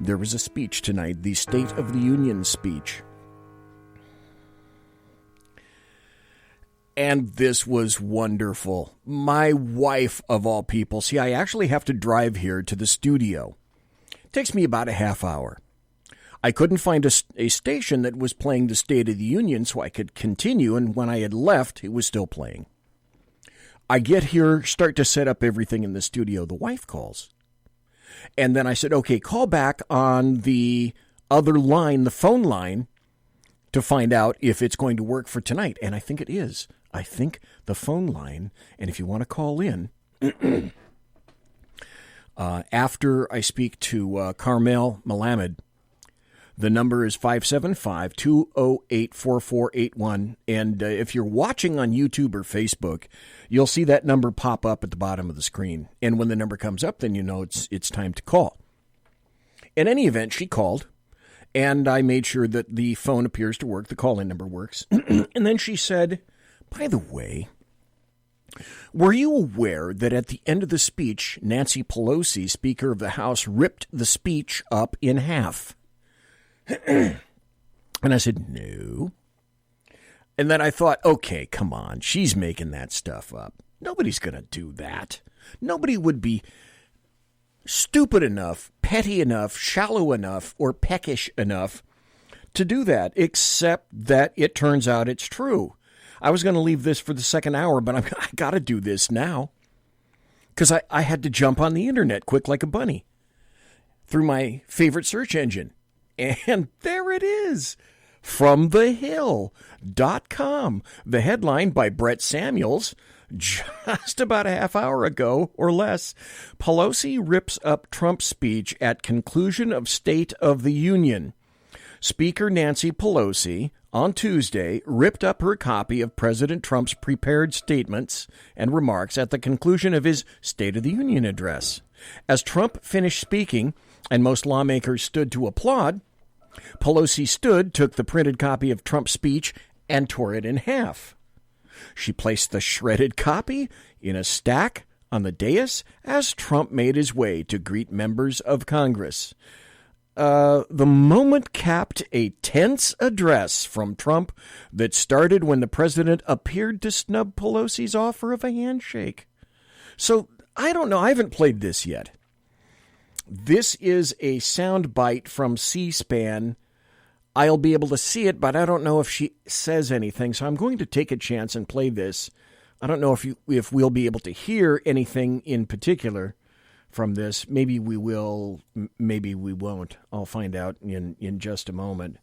There was a speech tonight, the State of the Union speech. And this was wonderful. My wife, of all people. See, I actually have to drive here to the studio. It takes me about a half hour. I couldn't find a station that was playing the State of the Union so I could continue, and when I had left, it was still playing. I get here, start to set up everything in the studio. The wife calls. And then I said, okay, call back on the other line, the phone line, to find out if it's going to work for tonight. And I think it is. I think the phone line, and if you want to call in, after I speak to KARMEL MELAMED, the number is 575-208-4481. And if you're watching on YouTube or Facebook, you'll see that number pop up at the bottom of the screen. And when the number comes up, then you know it's time to call. In any event, she called, and I made sure that the phone appears to work, the call-in number works. And then she said, by the way, were you aware that at the end of the speech, Nancy Pelosi, Speaker of the House, ripped the speech up in half? And I said, no. And then I thought, okay, come on. She's making that stuff up. Nobody's going to do that. Nobody would be stupid enough, petty enough, shallow enough, or peckish enough to do that, except that it turns out it's true. I was going to leave this for the second hour, but I got to do this now. Because I had to jump on the internet quick like a bunny through my favorite search engine. And there it is, FromTheHill.com. The headline by Brett Samuels, just about a half hour ago or less. Pelosi rips up Trump's speech at conclusion of State of the Union. Speaker Nancy Pelosi, on Tuesday, ripped up her copy of President Trump's prepared statements and remarks at the conclusion of his State of the Union address. As Trump finished speaking, and most lawmakers stood to applaud, Pelosi stood, took the printed copy of Trump's speech, and tore it in half. She placed the shredded copy in a stack on the dais as Trump made his way to greet members of Congress. The moment capped a tense address from Trump that started when the president appeared to snub Pelosi's offer of a handshake. So, I don't know. I haven't played this yet. This is a sound bite from C-SPAN. I'll be able to see it, but I don't know if she says anything, so I'm going to take a chance and play this. I don't know if we'll be able to hear anything in particular from this. Maybe we will, maybe we won't. I'll find out in just a moment.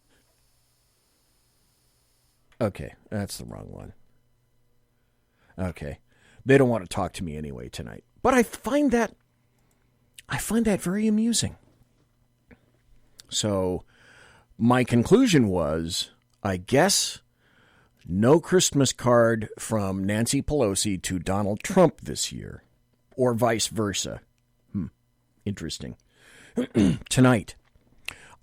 Okay, that's the wrong one. Okay. They don't want to talk to me anyway tonight. But I find that very amusing. So my conclusion was, I guess, no Christmas card from Nancy Pelosi to Donald Trump this year, or vice versa. Interesting. Tonight,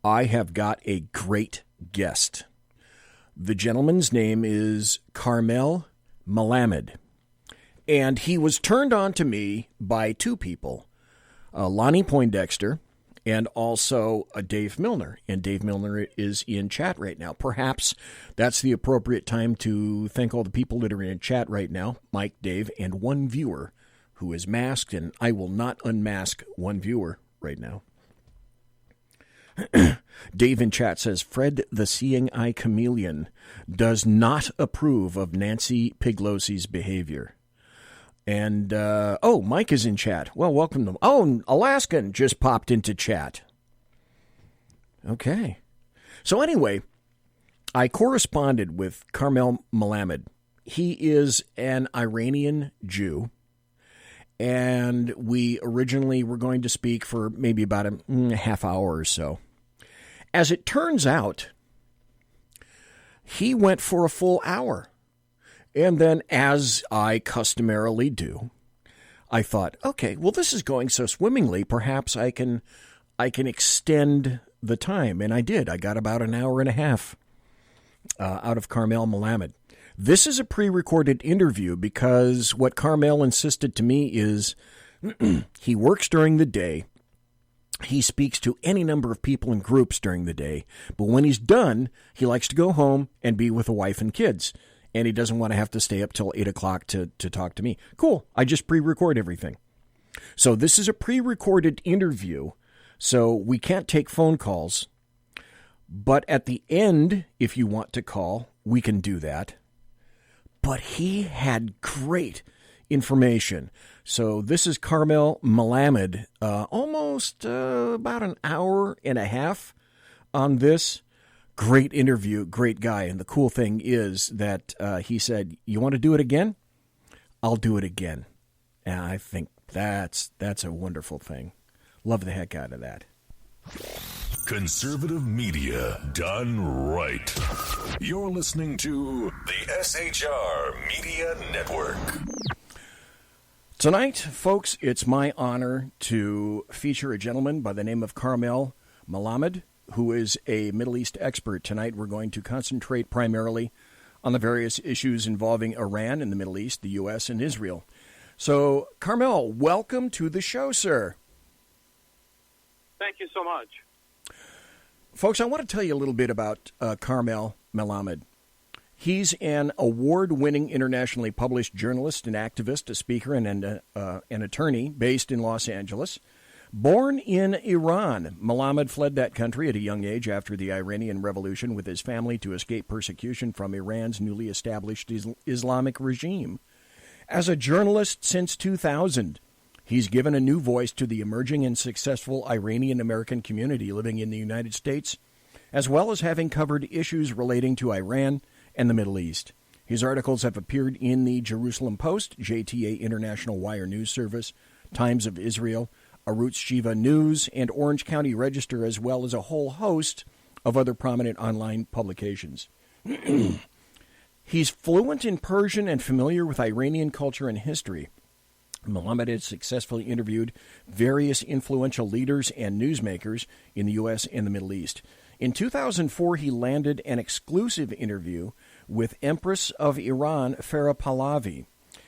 I have got a great guest. The gentleman's name is KARMEL MELAMED, and he was turned on to me by two people. Lonnie Poindexter, and also Dave Milner. And Dave Milner is in chat right now. Perhaps that's the appropriate time to thank all the people that are in chat right now, Mike, Dave, and one viewer who is masked, and I will not unmask one viewer right now. Dave in chat says, Fred the Seeing Eye Chameleon does not approve of Nancy Peglosi's behavior. And, Mike is in chat. Well, welcome to him. Oh, Alaskan just popped into chat. Okay. So anyway, I corresponded with KARMEL MELAMED. He is an Iranian Jew. And we originally were going to speak for maybe about a half hour or so. As it turns out, he went for a full hour. And then, as I customarily do, I thought, okay, well, this is going so swimmingly, perhaps I can extend the time. And I did. I got about an hour and a half out of KARMEL MELAMED. This is a pre-recorded interview because what KARMEL insisted to me is he works during the day. He speaks to any number of people in groups during the day, but when he's done, he likes to go home and be with a wife and kids, and he doesn't want to have to stay up till 8 o'clock to talk to me. Cool. I just pre-record everything. So this is a pre-recorded interview, so we can't take phone calls, but at the end, if you want to call, we can do that. But he had great information. So this is KARMEL MELAMED, almost about an hour and a half on this. Great interview, great guy. And the cool thing is that he said, you want to do it again? I'll do it again. And I think that's a wonderful thing. Love the heck out of that. Conservative media done right. You're listening to the SHR Media Network. Tonight, folks, it's my honor to feature a gentleman by the name of KARMEL MELAMED, who is a Middle East expert. Tonight, we're going to concentrate primarily on the various issues involving Iran and the Middle East, the U.S., and Israel. So, KARMEL, welcome to the show, sir. Thank you so much. Folks, I want to tell you a little bit about KARMEL MELAMED. He's an award-winning, internationally published journalist and activist, a speaker, and an attorney based in Los Angeles. Born in Iran, MELAMED fled that country at a young age after the Iranian Revolution with his family to escape persecution from Iran's newly established Islamic regime. As a journalist since 2000, he's given a new voice to the emerging and successful Iranian-American community living in the United States, as well as having covered issues relating to Iran and the Middle East. His articles have appeared in the Jerusalem Post, JTA International Wire News Service, Times of Israel, Arutz Shiva News, and Orange County Register, as well as a whole host of other prominent online publications. He's fluent in Persian and familiar with Iranian culture and history. MELAMED has successfully interviewed various influential leaders and newsmakers in the U.S. and the Middle East. In 2004, he landed an exclusive interview with Empress of Iran, Farah Pahlavi,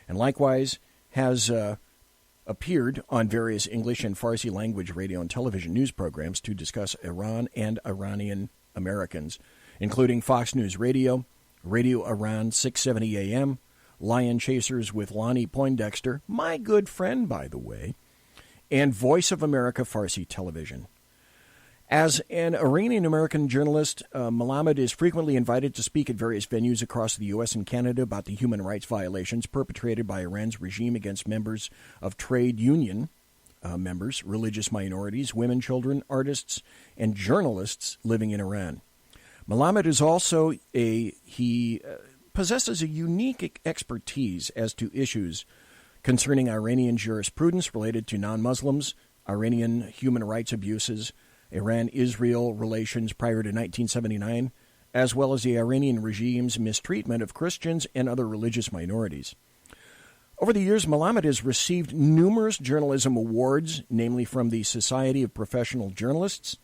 and likewise has appeared on various English and Farsi language radio and television news programs to discuss Iran and Iranian Americans, including Fox News Radio, Radio Iran 670 AM, Lion Chasers with Lonnie Poindexter, my good friend, by the way, and Voice of America Farsi Television. As an Iranian-American journalist, MELAMED is frequently invited to speak at various venues across the U.S. and Canada about the human rights violations perpetrated by Iran's regime against members of trade union members, religious minorities, women, children, artists, and journalists living in Iran. MELAMED is also possesses a unique expertise as to issues concerning Iranian jurisprudence related to non-Muslims, Iranian human rights abuses, Iran-Israel relations prior to 1979, as well as the Iranian regime's mistreatment of Christians and other religious minorities. Over the years, MELAMED has received numerous journalism awards, namely from the Society of Professional Journalists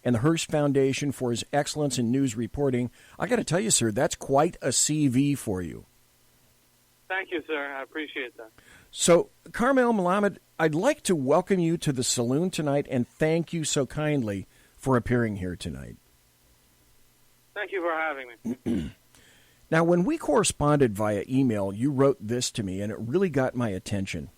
and the Hearst Foundation for his excellence in news reporting. I got to tell you, sir, that's quite a CV for you. Thank you, sir. I appreciate that. So, KARMEL MELAMED, I'd like to welcome you to the saloon tonight and thank you so kindly for appearing here tonight. Thank you for having me. Now, when we corresponded via email, you wrote this to me, and it really got my attention.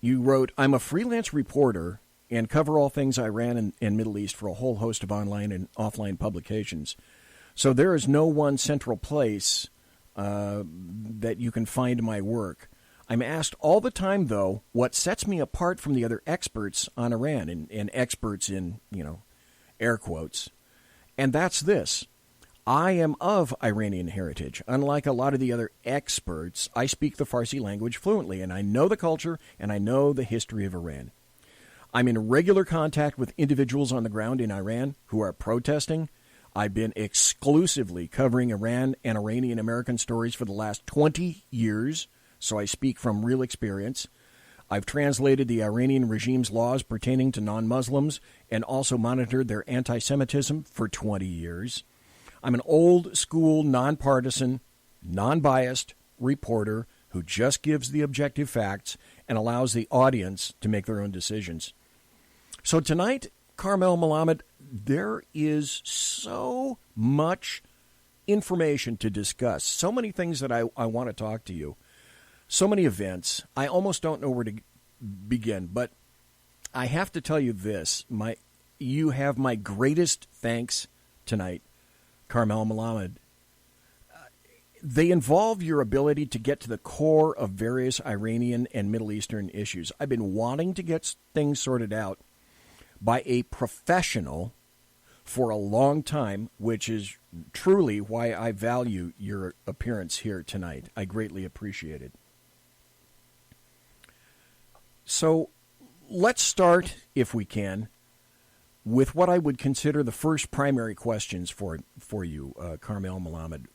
You wrote, I'm a freelance reporter and cover all things Iran and Middle East for a whole host of online and offline publications. So there is no one central place that you can find my work. I'm asked all the time, though, what sets me apart from the other experts on Iran, and experts in, air quotes. And that's this. I am of Iranian heritage. Unlike a lot of the other experts, I speak the Farsi language fluently, and I know the culture, and I know the history of Iran. I'm in regular contact with individuals on the ground in Iran who are protesting. I've been exclusively covering Iran and Iranian American stories for the last 20 years, so I speak from real experience. I've translated the Iranian regime's laws pertaining to non-Muslims and also monitored their anti-Semitism for 20 years. I'm an old-school, nonpartisan, non-biased reporter who just gives the objective facts and allows the audience to make their own decisions. So tonight, KARMEL MELAMED, there is so much information to discuss, so many things that I want to talk to you, so many events. I almost don't know where to begin, but I have to tell you this. You have my greatest thanks tonight, KARMEL MELAMED. They involve your ability to get to the core of various Iranian and Middle Eastern issues. I've been wanting to get things sorted out by a professional for a long time, which is truly why I value your appearance here tonight. I greatly appreciate it. So let's start, if we can, with what I would consider the first primary questions for you, KARMEL MELAMED.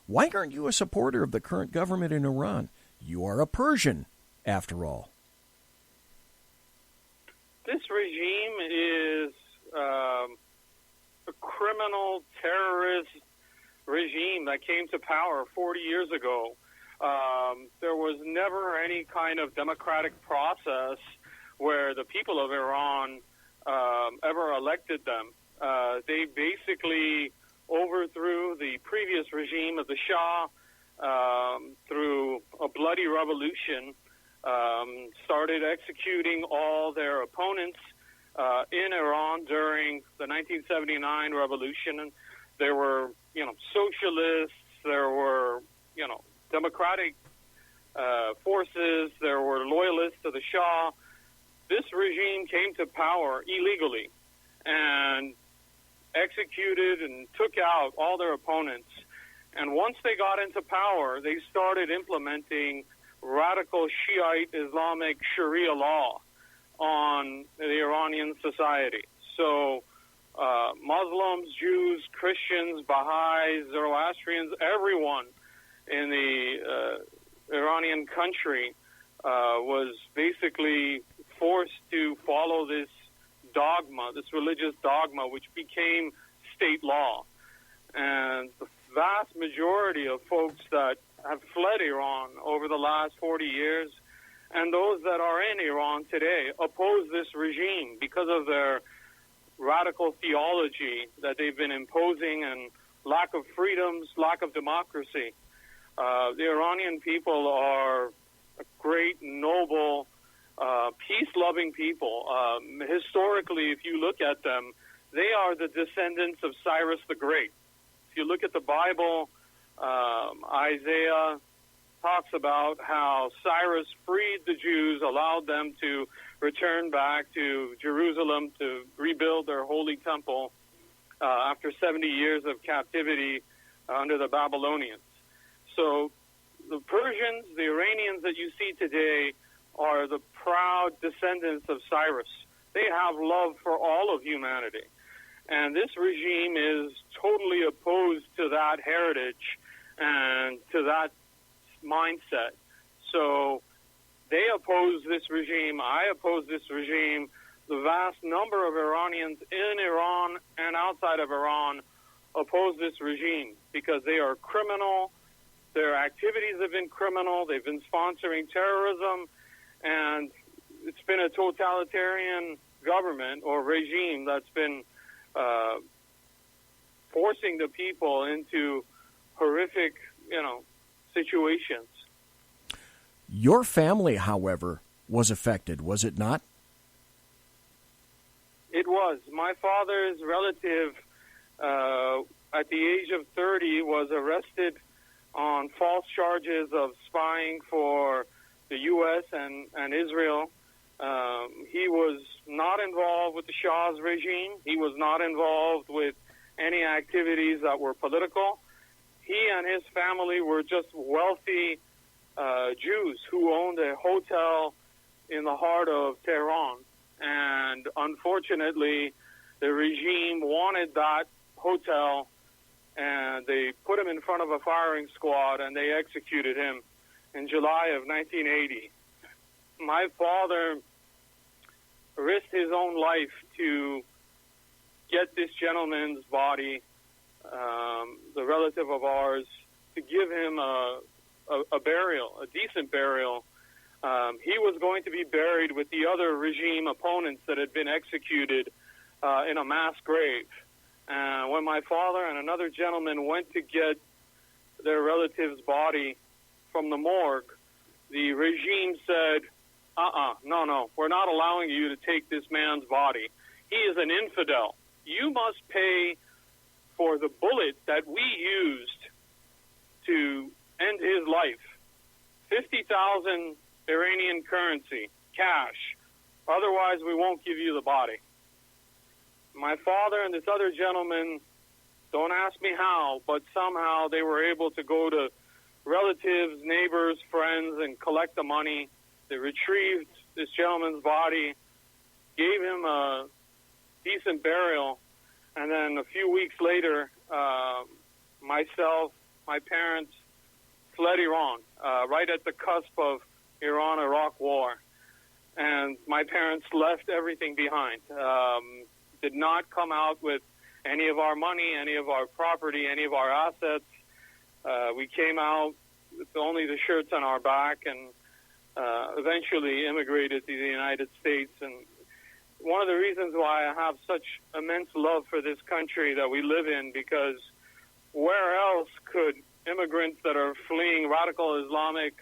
Why aren't you a supporter of the current government in Iran? You are a Persian, after all. This regime is a criminal terrorist regime that came to power 40 years ago. There was never any kind of democratic process where the people of Iran ever elected them. They basically overthrew the previous regime of the Shah through a bloody revolution, started executing all their opponents in Iran during the 1979 revolution. And there were, socialists, there were, democratic forces, there were loyalists to the Shah. This regime came to power illegally and executed and took out all their opponents. And once they got into power, they started implementing radical Shiite Islamic Sharia law on the Iranian society. So Muslims, Jews, Christians, Baha'is, Zoroastrians, everyone in the Iranian country was basically forced to follow this dogma, this religious dogma, which became state law. And the vast majority of folks that have fled Iran over the last 40 years and those that are in Iran today oppose this regime because of their radical theology that they've been imposing and lack of freedoms, lack of democracy. The Iranian people are a great, noble, peace-loving people. Historically, if you look at them, they are the descendants of Cyrus the Great. If you look at the Bible, Isaiah talks about how Cyrus freed the Jews, allowed them to return back to Jerusalem to rebuild their holy temple after 70 years of captivity under the Babylonians. So the Persians, the Iranians that you see today, are the proud descendants of Cyrus. They have love for all of humanity. And this regime is totally opposed to that heritage and to that mindset. So they oppose this regime. I oppose this regime. The vast number of Iranians in Iran and outside of Iran oppose this regime because they are criminal. Their activities have been criminal. They've been sponsoring terrorism. And it's been a totalitarian government or regime that's been forcing the people into horrific, situations. Your family, however, was affected, was it not? It was. My father's relative, at the age of 30, was arrested on false charges of spying for the U.S. and Israel. He was not involved with the Shah's regime. He was not involved with any activities that were political. He and his family were just wealthy Jews who owned a hotel in the heart of Tehran. And unfortunately, the regime wanted that hotel, and they put him in front of a firing squad, and they executed him in July of 1980. My father risked his own life to get this gentleman's body, the relative of ours, to give him a burial, a decent burial, He was going to be buried with the other regime opponents that had been executed in a mass grave. And when my father and another gentleman went to get their relative's body from the morgue, the regime said, no, we're not allowing you to take this man's body. He is an infidel. You must pay for the bullet that we used to end his life. 50,000 Iranian currency, cash. Otherwise, we won't give you the body. My father and this other gentleman, don't ask me how, but somehow they were able to go to relatives, neighbors, friends, and collect the money. They retrieved this gentleman's body, gave him a decent burial, and then a few weeks later, myself, my parents fled Iran, right at the cusp of Iran-Iraq war. And my parents left everything behind. Did not come out with any of our money, any of our property, any of our assets. We came out with only the shirts on our back and eventually immigrated to the United States. And one of the reasons why I have such immense love for this country that we live in, because where else could immigrants that are fleeing radical Islamic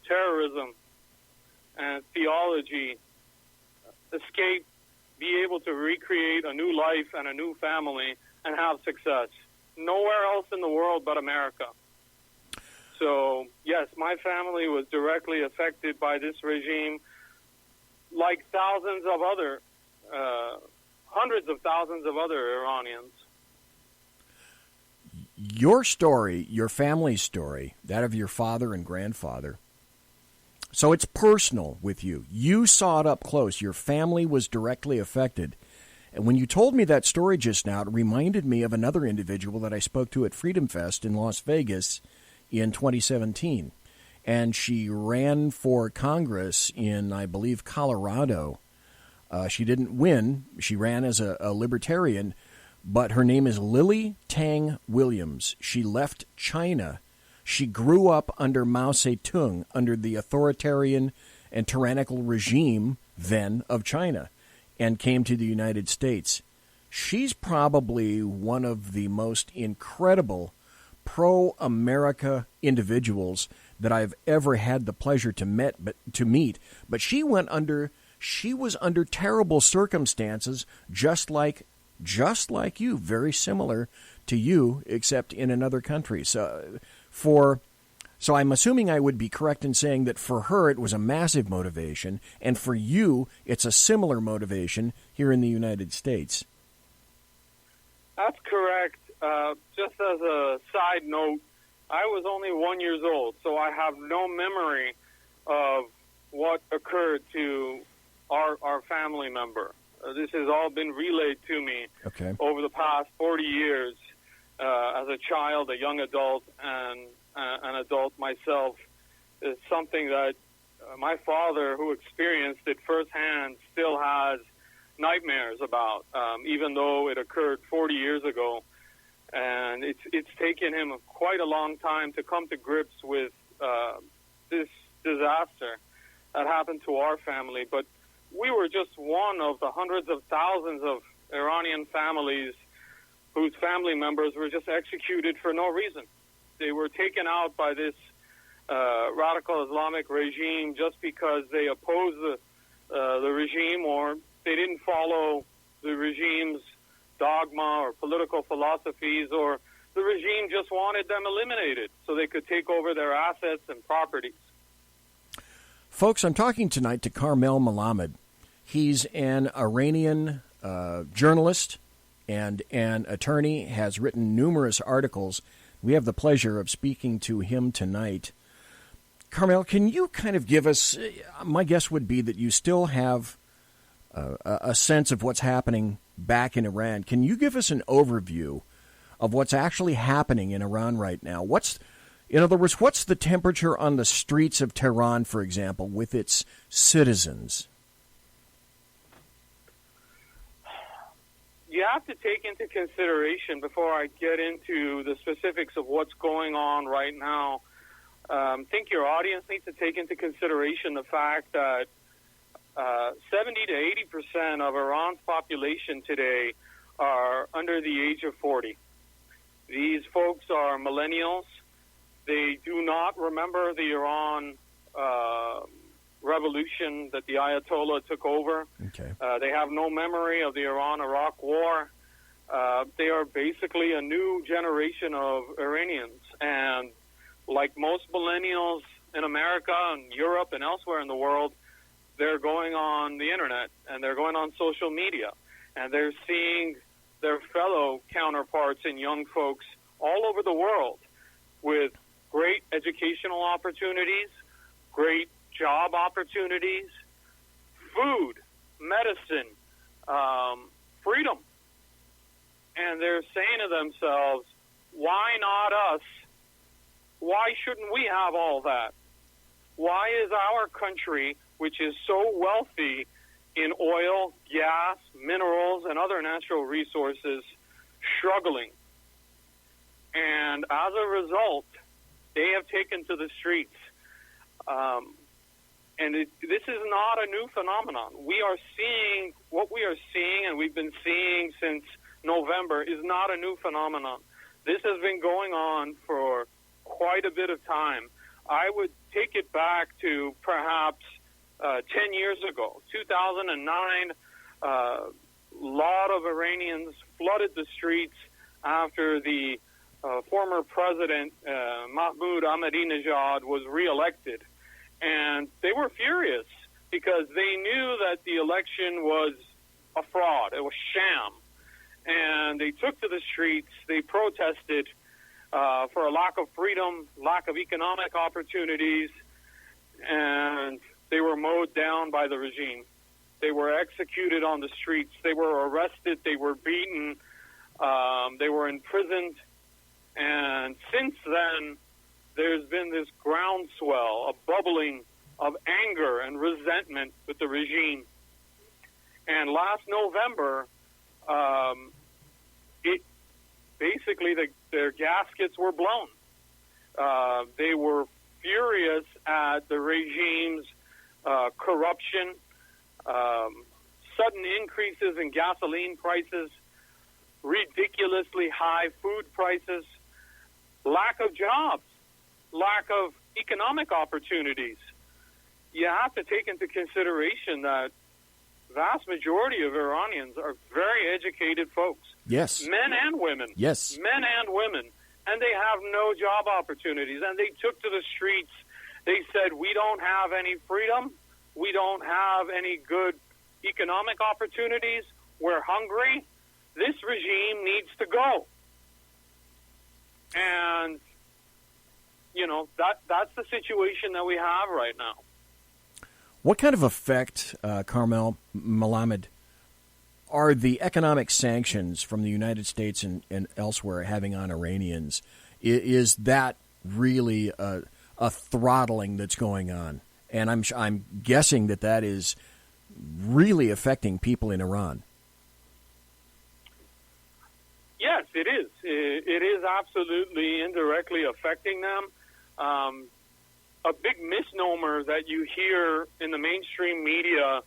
terrorism and theology escape, be able to recreate a new life and a new family and have success? Nowhere else in the world but America. So, yes, my family was directly affected by this regime, like thousands of other, hundreds of thousands of other Iranians. Your story, your family's story, that of your father and grandfather, so it's personal with you. You saw it up close. Your family was directly affected. And when you told me that story just now, it reminded me of another individual that I spoke to at Freedom Fest in Las Vegas in 2017. And she ran for Congress in, I believe, Colorado. She didn't win. She ran as a libertarian, but her name is Lily Tang Williams. She left China. She grew up under Mao Zedong, under the authoritarian and tyrannical regime then of China, and came to the United States. She's probably one of the most incredible pro-America individuals that I've ever had the pleasure to meet. But she was under terrible circumstances, just like you, very similar to you, except in another country. So I'm assuming I would be correct in saying that for her it was a massive motivation, and for you it's a similar motivation here in the United States. That's correct. Just as a side note, I was only 1 year old, so I have no memory of what occurred to our family member. This has all been relayed to me over the past 40 years as a child, a young adult, and an adult myself. It's something that my father, who experienced it firsthand, still has nightmares about, even though it occurred 40 years ago. And it's taken him quite a long time to come to grips with this disaster that happened to our family. But we were just one of the hundreds of thousands of Iranian families whose family members were just executed for no reason. They were taken out by this radical Islamic regime just because they opposed the regime, or they didn't follow the regime's dogma or political philosophies, or the regime just wanted them eliminated so they could take over their assets and properties. Folks, I'm talking tonight to KARMEL MELAMED. He's an Iranian journalist and an attorney, has written numerous articles. We have the pleasure of speaking to him tonight. KARMEL, can you kind of give us, my guess would be that you still have a sense of what's happening back in Iran. Can you give us an overview of what's actually happening in Iran right now? In other words, what's the temperature on the streets of Tehran, for example, with its citizens? You have to take into consideration, before I get into the specifics of what's going on right now, think your audience needs to take into consideration the fact that 70 to 80% of Iran's population today are under the age of 40. These folks are millennials. They do not remember the Iran revolution that the Ayatollah took over. Okay. They have no memory of the Iran-Iraq war. They are basically a new generation of Iranians. And like most millennials in America and Europe and elsewhere in the world, they're going on the internet and they're going on social media. And they're seeing their fellow counterparts and young folks all over the world with great educational opportunities, great job opportunities, food, medicine, freedom. And they're saying to themselves, why not us? Why shouldn't we have all that? Why is our country, which is so wealthy in oil, gas, minerals, and other natural resources, struggling? And as a result, they have taken to the streets. This is not a new phenomenon. We are seeing what we are seeing, and we've been seeing since November, is not a new phenomenon. This has been going on for quite a bit of time. I would take it back to perhaps 10 years ago, 2009. A lot of Iranians flooded the streets after the former president, Mahmoud Ahmadinejad, was reelected. And they were furious because they knew that the election was a fraud. It was sham. And they took to the streets. They protested for a lack of freedom, lack of economic opportunities, and they were mowed down by the regime. They were executed on the streets. They were arrested. They were beaten. They were imprisoned. And since then, there's been this groundswell, a bubbling of anger and resentment with the regime. And last November, their gaskets were blown. They were furious at the regime's corruption, sudden increases in gasoline prices, ridiculously high food prices, lack of jobs, lack of economic opportunities. You have to take into consideration that vast majority of Iranians are very educated folks. Yes. Men and women. Yes. Men and women. And they have no job opportunities. And they took to the streets. They said, we don't have any freedom. We don't have any good economic opportunities. We're hungry. This regime needs to go. And, that's the situation that we have right now. What kind of effect, KARMEL MELAMED, are the economic sanctions from the United States and elsewhere having on Iranians? Is that really a throttling that's going on? And I'm guessing that is really affecting people in Iran. Yes, it is. It is absolutely indirectly affecting them. A big misnomer that you hear in the mainstream media,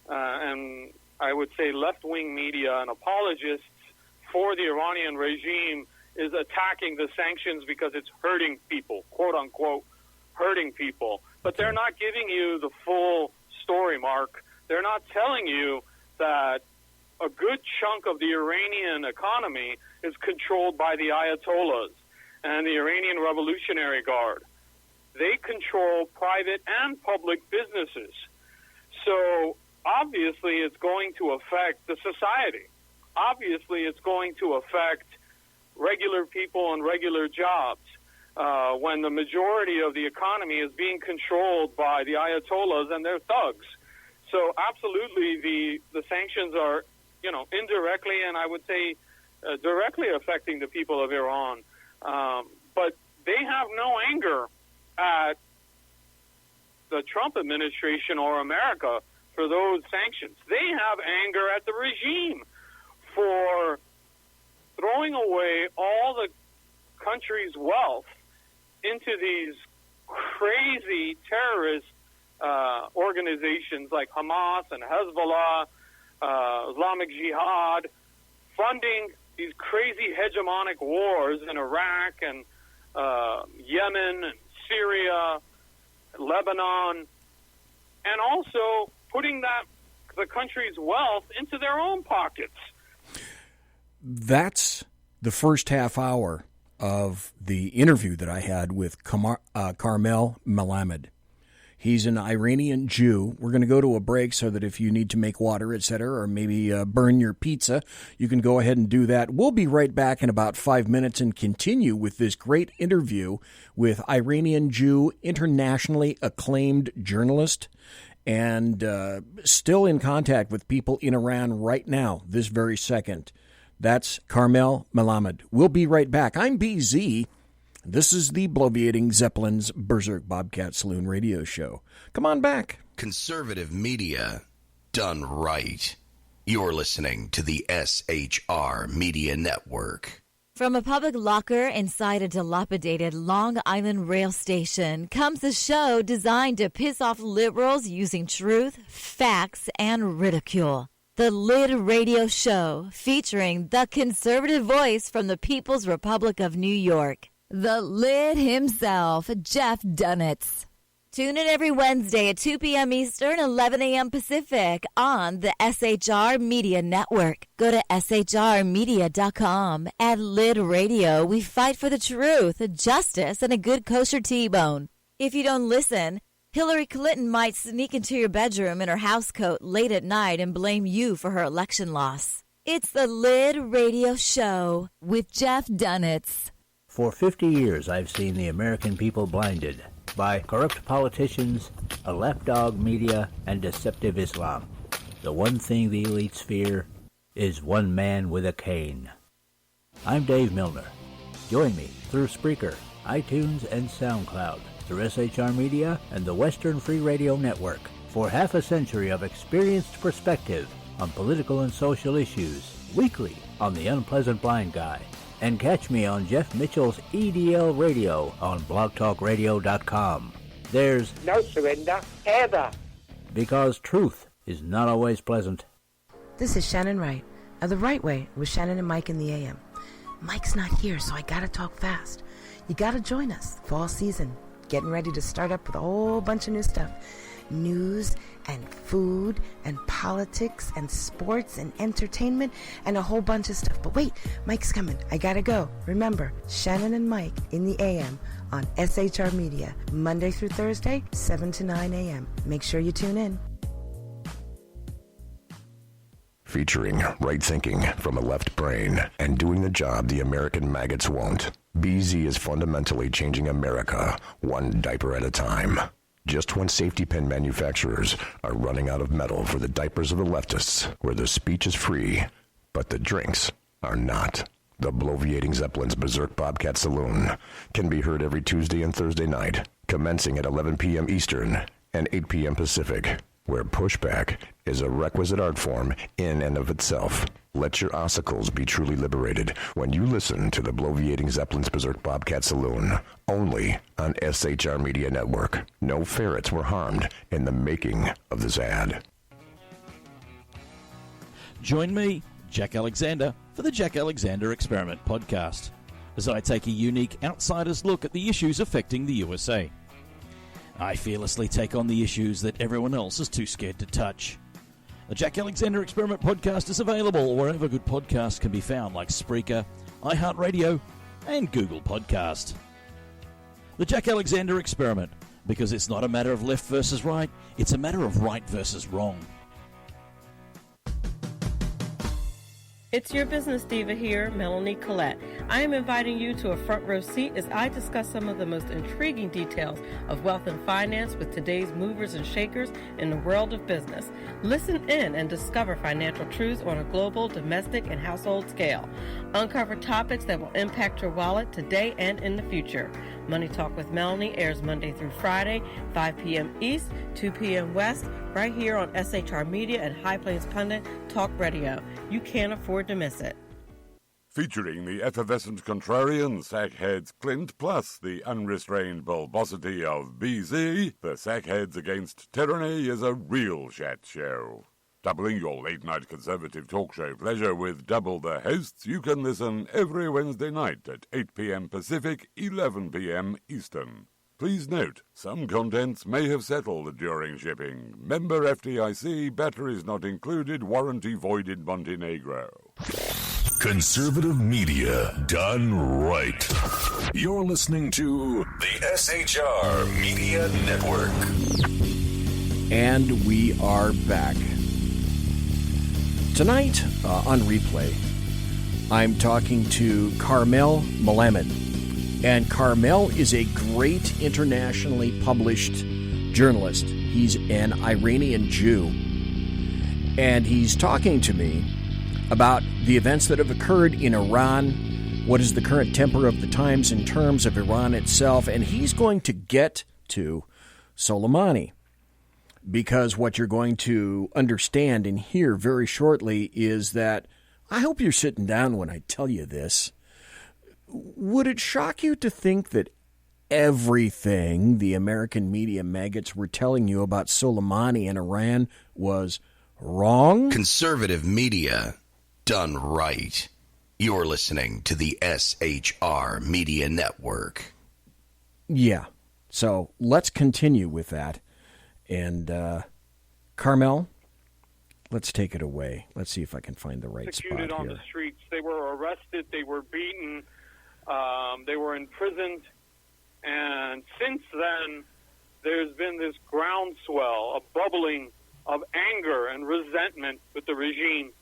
and I would say left-wing media and apologists for the Iranian regime, is attacking the sanctions because it's hurting people, quote-unquote, hurting people. But they're not giving you the full story, Mark. They're not telling you that a good chunk of the Iranian economy is controlled by the Ayatollahs and the Iranian Revolutionary Guard. They control private and public businesses. So obviously it's going to affect the society. Obviously it's going to affect regular people and regular jobs when the majority of the economy is being controlled by the Ayatollahs and their thugs. So absolutely the sanctions are, indirectly and I would say directly affecting the people of Iran. But they have no anger at the Trump administration or America for those sanctions. They have anger at the regime for throwing away all the country's wealth into these crazy terrorist organizations like Hamas and Hezbollah, Islamic Jihad, funding these crazy hegemonic wars in Iraq and Yemen and Syria, Lebanon, and also putting the country's wealth into their own pockets. That's the first half hour of the interview that I had with KARMEL MELAMED. He's an Iranian Jew. We're going to go to a break so that if you need to make water, etc., or maybe burn your pizza, you can go ahead and do that. We'll be right back in about 5 minutes and continue with this great interview with Iranian Jew, internationally acclaimed journalist, and still in contact with people in Iran right now, this very second. That's KARMEL MELAMED. We'll be right back. I'm BZ. This is the Bloviating Zeppelin's Berserk Bobcat Saloon radio show. Come on back. Conservative media done right. You're listening to the SHR Media Network. From a public locker inside a dilapidated Long Island rail station comes a show designed to piss off liberals using truth, facts, and ridicule. The Lid Radio Show, featuring the conservative voice from the People's Republic of New York. The Lid himself, Jeff Dunitz. Tune in every Wednesday at 2 p.m. Eastern, 11 a.m. Pacific on the SHR Media Network. Go to shrmedia.com. At Lid Radio, we fight for the truth, justice, and a good kosher T-bone. If you don't listen, Hillary Clinton might sneak into your bedroom in her housecoat late at night and blame you for her election loss. It's the Lid Radio Show with Jeff Dunitz. For 50 years, I've seen the American people blinded by corrupt politicians, a lapdog media, and deceptive Islam. The one thing the elites fear is one man with a cane. I'm Dave Milner. Join me through Spreaker, iTunes, and SoundCloud, through SHR Media and the Western Free Radio Network, for half a century of experienced perspective on political and social issues, weekly on The Unpleasant Blind Guy. And catch me on Jeff Mitchell's EDL Radio on blogtalkradio.com. There's no surrender, ever. Because truth is not always pleasant. This is Shannon Wright of The Right Way with Shannon and Mike in the AM. Mike's not here, so I gotta talk fast. You gotta join us. Fall season. Getting ready to start up with a whole bunch of new stuff. News and food and politics and sports and entertainment and a whole bunch of stuff. But wait, Mike's coming. I gotta go. Remember, Shannon and Mike in the AM on SHR Media, Monday through Thursday, 7 to 9 a.m. Make sure you tune in. Featuring right thinking from a left brain and doing the job the American maggots won't. BZ is fundamentally changing America, one diaper at a time. Just when safety pin manufacturers are running out of metal for the diapers of the leftists, where the speech is free, but the drinks are not. The Bloviating Zeppelin's Berserk Bobcat Saloon can be heard every Tuesday and Thursday night, commencing at 11 p.m. Eastern and 8 p.m. Pacific, where pushback is a requisite art form in and of itself. Let your ossicles be truly liberated when you listen to the Bloviating Zeppelin's Berserk Bobcat Saloon, only on SHR Media Network. No ferrets were harmed in the making of this ad. Join me, Jack Alexander, for the Jack Alexander Experiment podcast, as I take a unique outsider's look at the issues affecting the USA. I fearlessly take on the issues that everyone else is too scared to touch. The Jack Alexander Experiment podcast is available wherever good podcasts can be found, like Spreaker, iHeartRadio, and Google Podcast. The Jack Alexander Experiment, because it's not a matter of left versus right, it's a matter of right versus wrong. It's your business diva here, Melanie Collette. I am inviting you to a front row seat as I discuss some of the most intriguing details of wealth and finance with today's movers and shakers in the world of business. Listen in and discover financial truths on a global, domestic, and household scale. Uncover topics that will impact your wallet today and in the future. Money Talk with Melanie airs Monday through Friday, 5 p.m. East, 2 p.m. West, right here on SHR Media and High Plains Pundit Talk Radio. You can't afford to miss it. Featuring the effervescent contrarian sackheads Clint plus the unrestrained bulbosity of BZ, the Sackheads Against Tyranny is a real chat show. Doubling your late-night conservative talk show pleasure with double the hosts, you can listen every Wednesday night at 8 p.m. Pacific, 11 p.m. Eastern. Please note, some contents may have settled during shipping. Member FDIC, batteries not included, warranty voided Montenegro. Conservative media done right. You're listening to the SHR Media Network. And we are back. Tonight, on replay, I'm talking to KARMEL MELAMED. And KARMEL is a great internationally published journalist. He's an Iranian Jew. And he's talking to me about the events that have occurred in Iran, what is the current temper of the times in terms of Iran itself, and he's going to get to Soleimani. Because what you're going to understand and hear very shortly is that, I hope you're sitting down when I tell you this, would it shock you to think that everything the American media maggots were telling you about Soleimani and Iran was wrong? Conservative media done right. You're listening to the SHR Media Network. Yeah, so let's continue with that. And, KARMEL, let's take it away. Let's see if I can find the right spot here. Executed on the streets. They were arrested. They were beaten. They were imprisoned. And since then, there's been this groundswell, a bubbling of anger and resentment with the regime.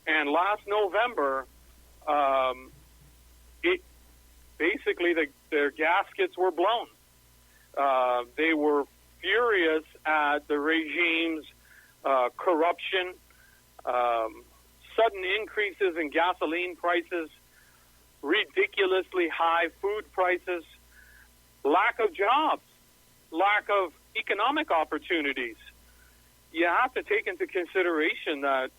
And last November, their gaskets were blown. They were furious at the regime's corruption, sudden increases in gasoline prices, ridiculously high food prices, lack of jobs, lack of economic opportunities. You have to take into consideration that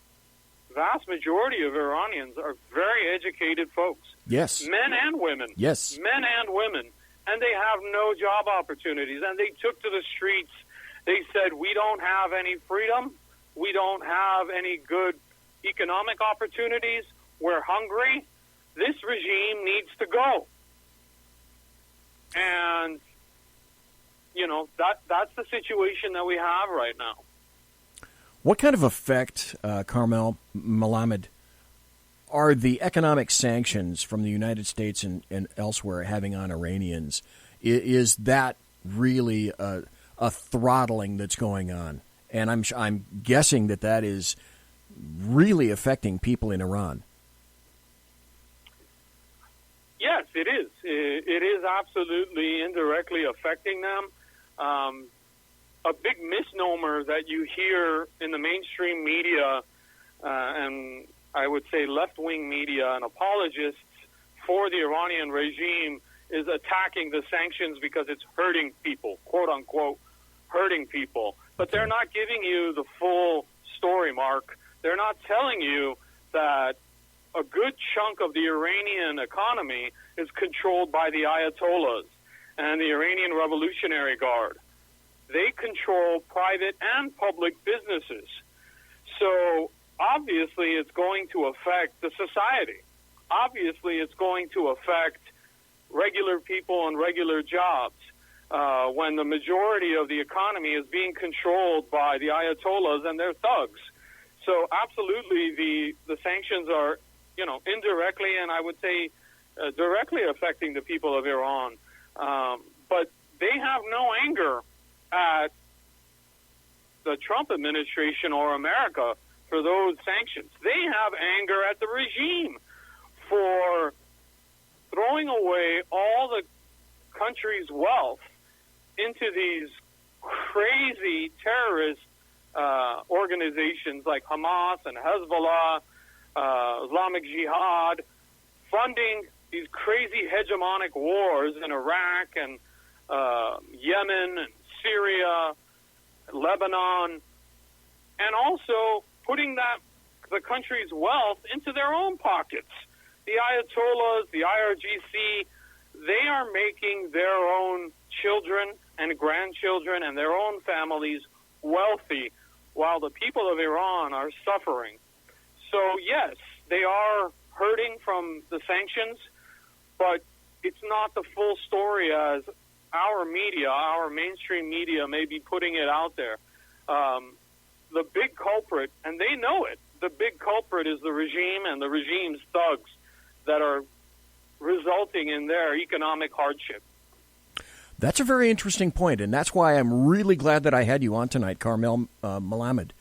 vast majority of Iranians are very educated folks. Yes. Men and women. Yes. Men and women. And they have no job opportunities. And they took to the streets. They said, we don't have any freedom. We don't have any good economic opportunities. We're hungry. This regime needs to go. And, that's the situation that we have right now. What kind of effect, KARMEL MELAMED, are the economic sanctions from the United States and elsewhere having on Iranians? Is that really a throttling that's going on? And I'm guessing that is really affecting people in Iran. Yes, it is. It is absolutely indirectly affecting them. A big misnomer that you hear in the mainstream media, and I would say left-wing media and apologists for the Iranian regime, is attacking the sanctions because it's hurting people, quote-unquote, hurting people. But they're not giving you the full story, Mark. They're not telling you that a good chunk of the Iranian economy is controlled by the Ayatollahs and the Iranian Revolutionary Guard. They control private and public businesses. So obviously it's going to affect the society. Obviously it's going to affect regular people and regular jobs when the majority of the economy is being controlled by the Ayatollahs and their thugs. So absolutely the sanctions are, indirectly and I would say directly affecting the people of Iran. But they have no anger at the Trump administration or America for those sanctions. They have anger at the regime for throwing away all the country's wealth into these crazy terrorist organizations like Hamas and Hezbollah, Islamic Jihad, funding these crazy hegemonic wars in Iraq and Yemen and Syria, Lebanon, and also putting the country's wealth into their own pockets. the Ayatollahs, the IRGC, they are making their own children and grandchildren and their own families wealthy while the people of Iran are suffering. So, yes, they are hurting from the sanctions, but it's not the full story as our media, our mainstream media, may be putting it out there. The big culprit, and they know it, the big culprit is the regime and the regime's thugs that are resulting in their economic hardship. That's a very interesting point, and that's why I'm really glad that I had you on tonight, KARMEL MELAMED.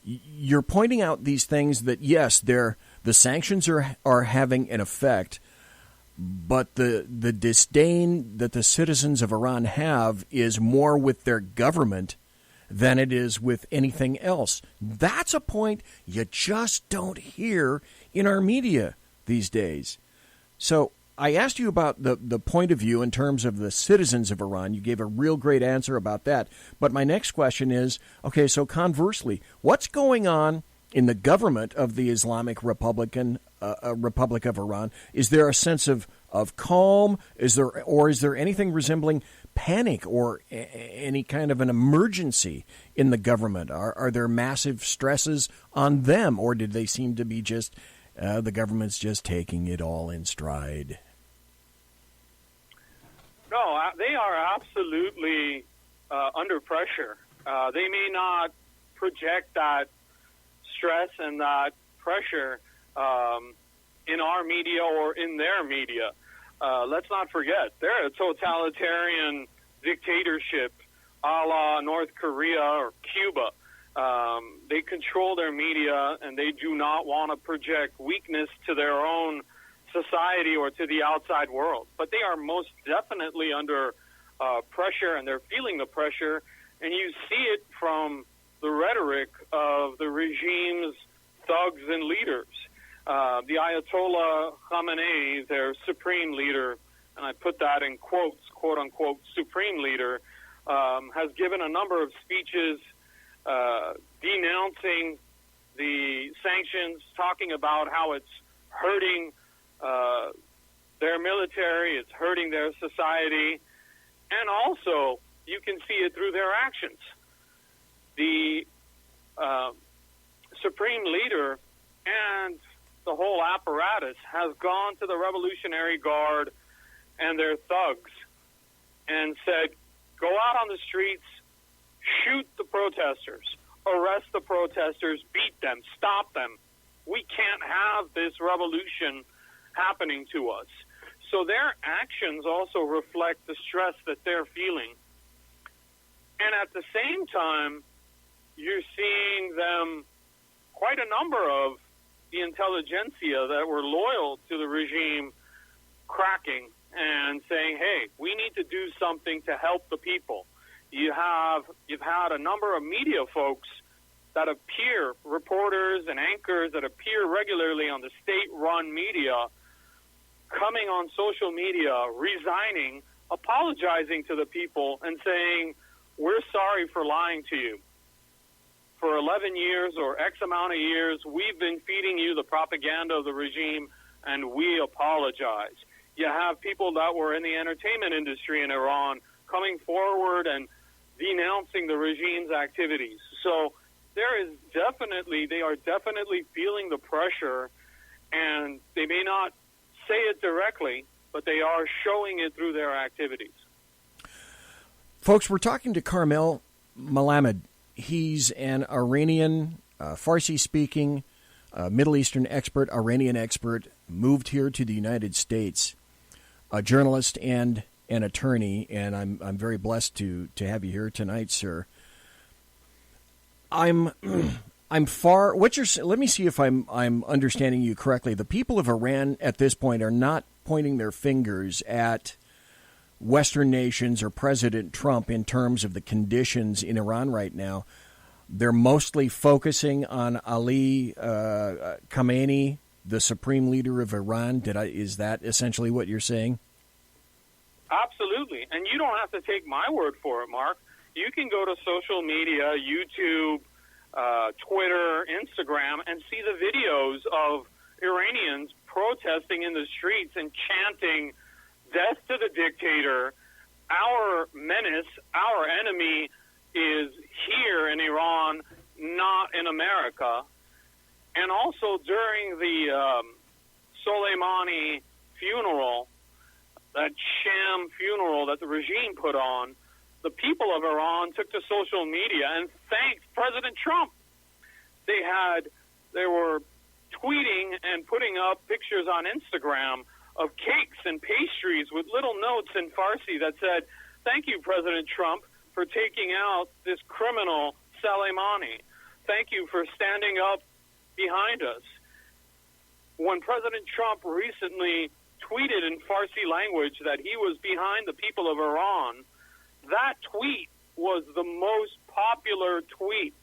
You're pointing out these things that, yes, the sanctions are having an effect, but the disdain that the citizens of Iran have is more with their government than it is with anything else. That's a point you just don't hear in our media these days. So I asked you about the point of view in terms of the citizens of Iran. You gave a real great answer about that. But my next question is, okay, so conversely, what's going on in the government of the Islamic Republic of Iran? Is there a sense of calm? Is there anything resembling panic or any kind of an emergency in the government? Are there massive stresses on them, or did they seem to be just the government's just taking it all in stride? No, they are absolutely under pressure. They may not project that stress and that pressure in our media or in their media. Let's not forget, they're a totalitarian dictatorship a la North Korea or Cuba. They control their media, and they do not want to project weakness to their own society or to the outside world. But they are most definitely under pressure, and they're feeling the pressure, and you see it from the rhetoric of the regime's thugs and leaders. The Ayatollah Khamenei, their supreme leader, and I put that in quotes, quote-unquote, supreme leader, has given a number of speeches denouncing the sanctions, talking about how it's hurting their military, it's hurting their society, and also you can see it through their actions. The supreme leader and the whole apparatus has gone to the Revolutionary Guard and their thugs and said, go out on the streets, shoot the protesters, arrest the protesters, beat them, stop them. We can't have this revolution happening to us. So their actions also reflect the stress that they're feeling. And at the same time, you're seeing them, quite a number of the intelligentsia that were loyal to the regime, cracking and saying, hey, we need to do something to help the people. You've had a number of media folks that appear, reporters and anchors that appear regularly on the state-run media, coming on social media, resigning, apologizing to the people and saying, we're sorry for lying to you. For 11 years or X amount of years, we've been feeding you the propaganda of the regime, and we apologize. You have people that were in the entertainment industry in Iran coming forward and denouncing the regime's activities. So they are definitely feeling the pressure, and they may not say it directly, but they are showing it through their activities. Folks, we're talking to KARMEL MELAMED. He's an Iranian, Farsi-speaking, Middle Eastern expert, Iranian expert, moved here to the United States, a journalist and an attorney, and I'm very blessed to have you here tonight, sir. I'm far. Let me see if I'm understanding you correctly. The people of Iran at this point are not pointing their fingers at Western nations or President Trump in terms of the conditions in Iran right now. They're mostly focusing on Ali Khamenei, the supreme leader of Iran. Is that essentially what you're saying? Absolutely. And you don't have to take my word for it, Mark. You can go to social media, YouTube, Twitter, Instagram, and see the videos of Iranians protesting in the streets and chanting, "Death to the dictator, our menace, our enemy is here in Iran, not in America." And also during the Soleimani funeral, that sham funeral that the regime put on, the people of Iran took to social media and thanked President Trump. They were tweeting and putting up pictures on Instagram of cakes and pastries with little notes in Farsi that said, "Thank you, President Trump, for taking out this criminal Soleimani. Thank you for standing up behind us." When President Trump recently tweeted in Farsi language that he was behind the people of Iran, that tweet was the most popular tweet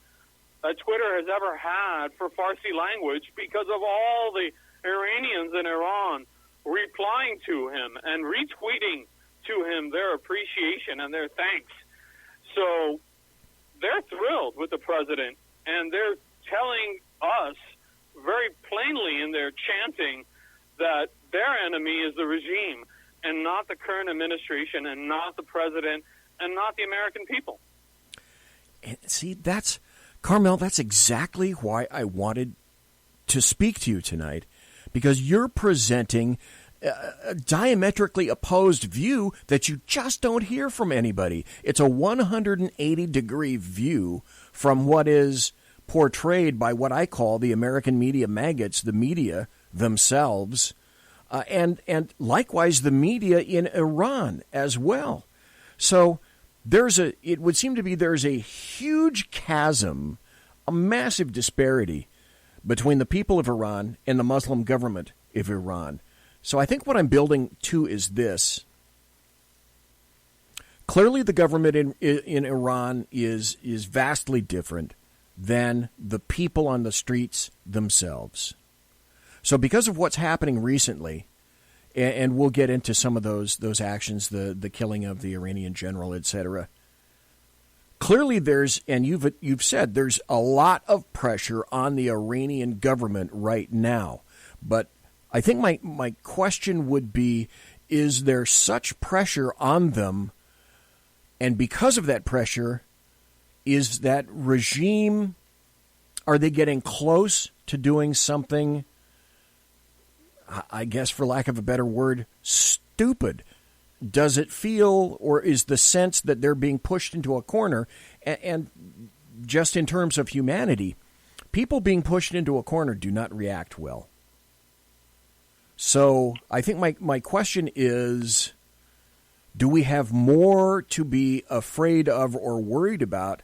that Twitter has ever had for Farsi language because of all the Iranians in Iran replying to him and retweeting to him their appreciation and their thanks. So they're thrilled with the president, and they're telling us very plainly in their chanting that their enemy is the regime and not the current administration and not the president and not the American people. And see, Carmel, that's exactly why I wanted to speak to you tonight, because you're presenting a diametrically opposed view that you just don't hear from anybody. It's a 180-degree view from what is portrayed by what I call the American media maggots, the media themselves, and likewise the media in Iran as well. So it would seem to be there's a huge chasm, a massive disparity between the people of Iran and the Muslim government of Iran. So I think what I'm building to is this. Clearly the government in Iran is vastly different than the people on the streets themselves. So because of what's happening recently, and we'll get into some of those actions, the killing of the Iranian general, etc. Clearly and you've said there's a lot of pressure on the Iranian government right now. But I think my question would be, is there such pressure on them, and because of that pressure, is that regime, are they getting close to doing something, I guess for lack of a better word, stupid? Does it feel, or is the sense that they're being pushed into a corner? And just in terms of humanity, people being pushed into a corner do not react well. So I think my question is, do we have more to be afraid of or worried about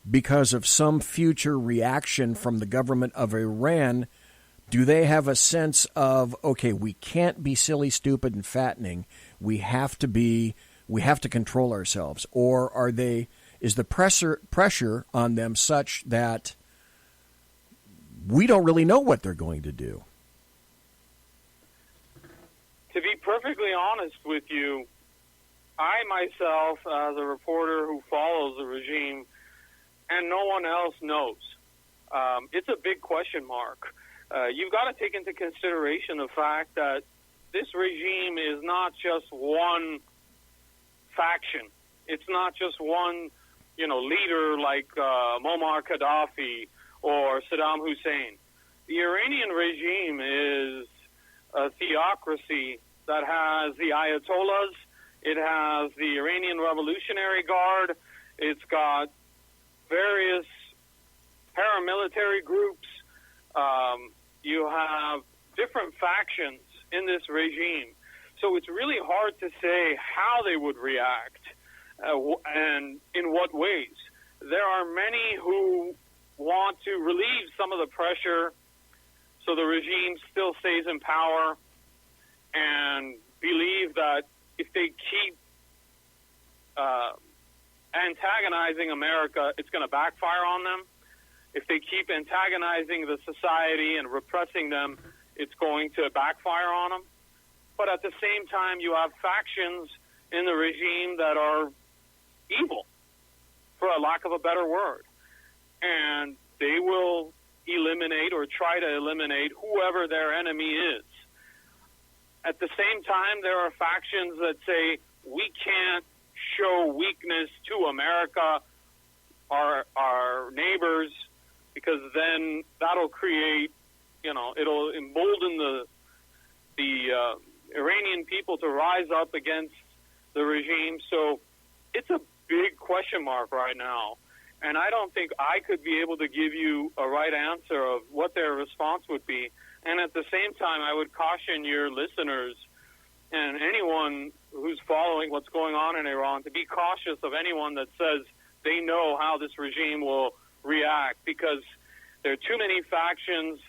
because of some future reaction from the government of Iran? Do they have a sense of, okay, we can't be silly, stupid, and fattening. We have to control ourselves. Or is the pressure on them such that we don't really know what they're going to do? To be perfectly honest with you, I myself, as a reporter who follows the regime, and no one else knows, it's a big question mark. You've got to take into consideration the fact that this regime is not just one faction. It's not just one, leader like Muammar Gaddafi or Saddam Hussein. The Iranian regime is a theocracy that has the Ayatollahs. It has the Iranian Revolutionary Guard. It's got various paramilitary groups. You have different factions in this regime. So it's really hard to say how they would react and in what ways. There are many who want to relieve some of the pressure so the regime still stays in power, and believe that if they keep antagonizing America, it's going to backfire on them. If they keep antagonizing the society and repressing them, it's going to backfire on them. But at the same time, you have factions in the regime that are evil, for a lack of a better word. And they will eliminate or try to eliminate whoever their enemy is. At the same time, there are factions that say we can't show weakness to America, our neighbors, because then that'll create, it'll embolden the Iranian people to rise up against the regime. So it's a big question mark right now. And I don't think I could be able to give you a right answer of what their response would be. And at the same time, I would caution your listeners and anyone who's following what's going on in Iran to be cautious of anyone that says they know how this regime will react, because there are too many factions,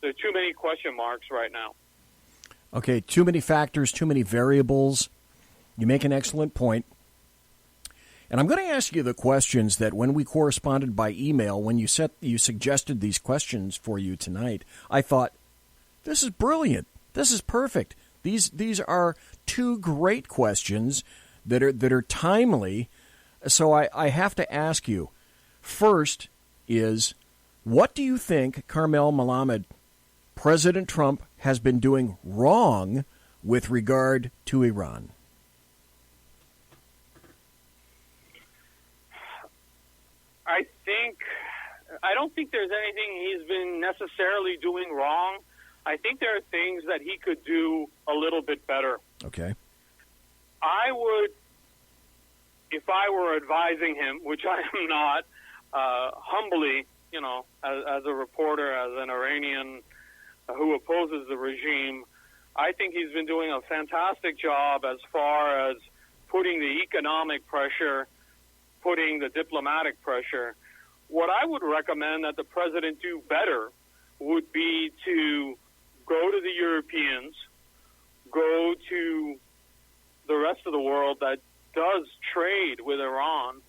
there are too many question marks right now. Okay, too many factors, too many variables. You make an excellent point. And I'm going to ask you the questions that when we corresponded by email, when you suggested these questions for you tonight, I thought, this is brilliant. This is perfect. These are two great questions that are timely. So I have to ask you, first is, what do you think KARMEL MELAMED, President Trump, has been doing wrong with regard to Iran? I don't think there's anything he's been necessarily doing wrong. I think there are things that he could do a little bit better. Okay. I would, if I were advising him, which I am not, humbly, as a reporter, as an Iranian who opposes the regime, I think he's been doing a fantastic job as far as putting the economic pressure, putting the diplomatic pressure. What I would recommend that the president do better would be to go to the Europeans, go to the rest of the world that does trade with Iran,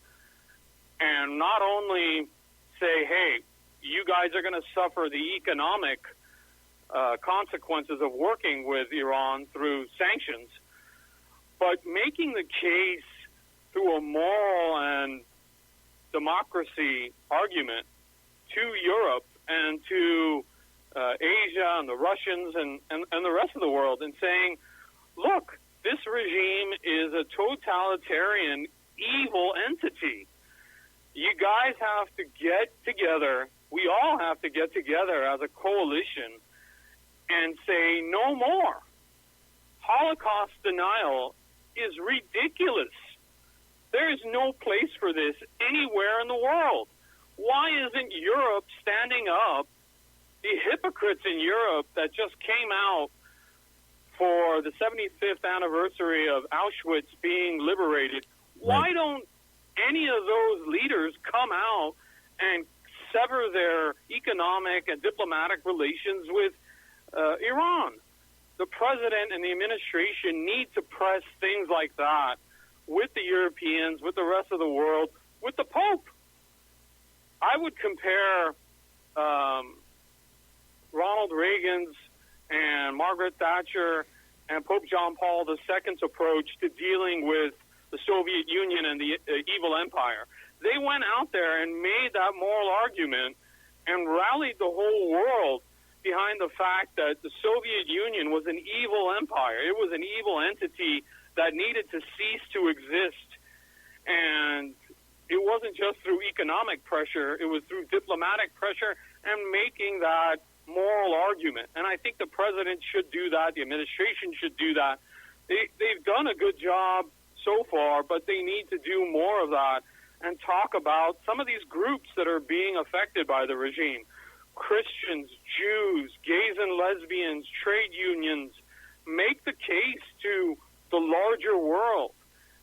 and not only say, hey, you guys are going to suffer the economic consequences of working with Iran through sanctions, but making the case through a moral and democracy argument to Europe and to Asia and the Russians and the rest of the world, and saying, look, this regime is a totalitarian, evil entity. You guys have to get together, we all have to get together as a coalition and say no more. Holocaust denial is ridiculous. There is no place for this anywhere in the world. Why isn't Europe standing up? The hypocrites in Europe that just came out for the 75th anniversary of Auschwitz being liberated, why don't any of those leaders come out and sever their economic and diplomatic relations with Iran? The president and the administration need to press things like that with the Europeans, with the rest of the world, with the Pope. I would compare Ronald Reagan's and Margaret Thatcher and Pope John Paul II's approach to dealing with the Soviet Union and the evil empire. They went out there and made that moral argument and rallied the whole world behind the fact that the Soviet Union was an evil empire. It was an evil entity that needed to cease to exist. And it wasn't just through economic pressure, it was through diplomatic pressure and making that moral argument. And I think the president should do that, the administration should do that. They've done a good job so far, but they need to do more of that and talk about some of these groups that are being affected by the regime. Christians, Jews, gays and lesbians, trade unions, make the case to the larger world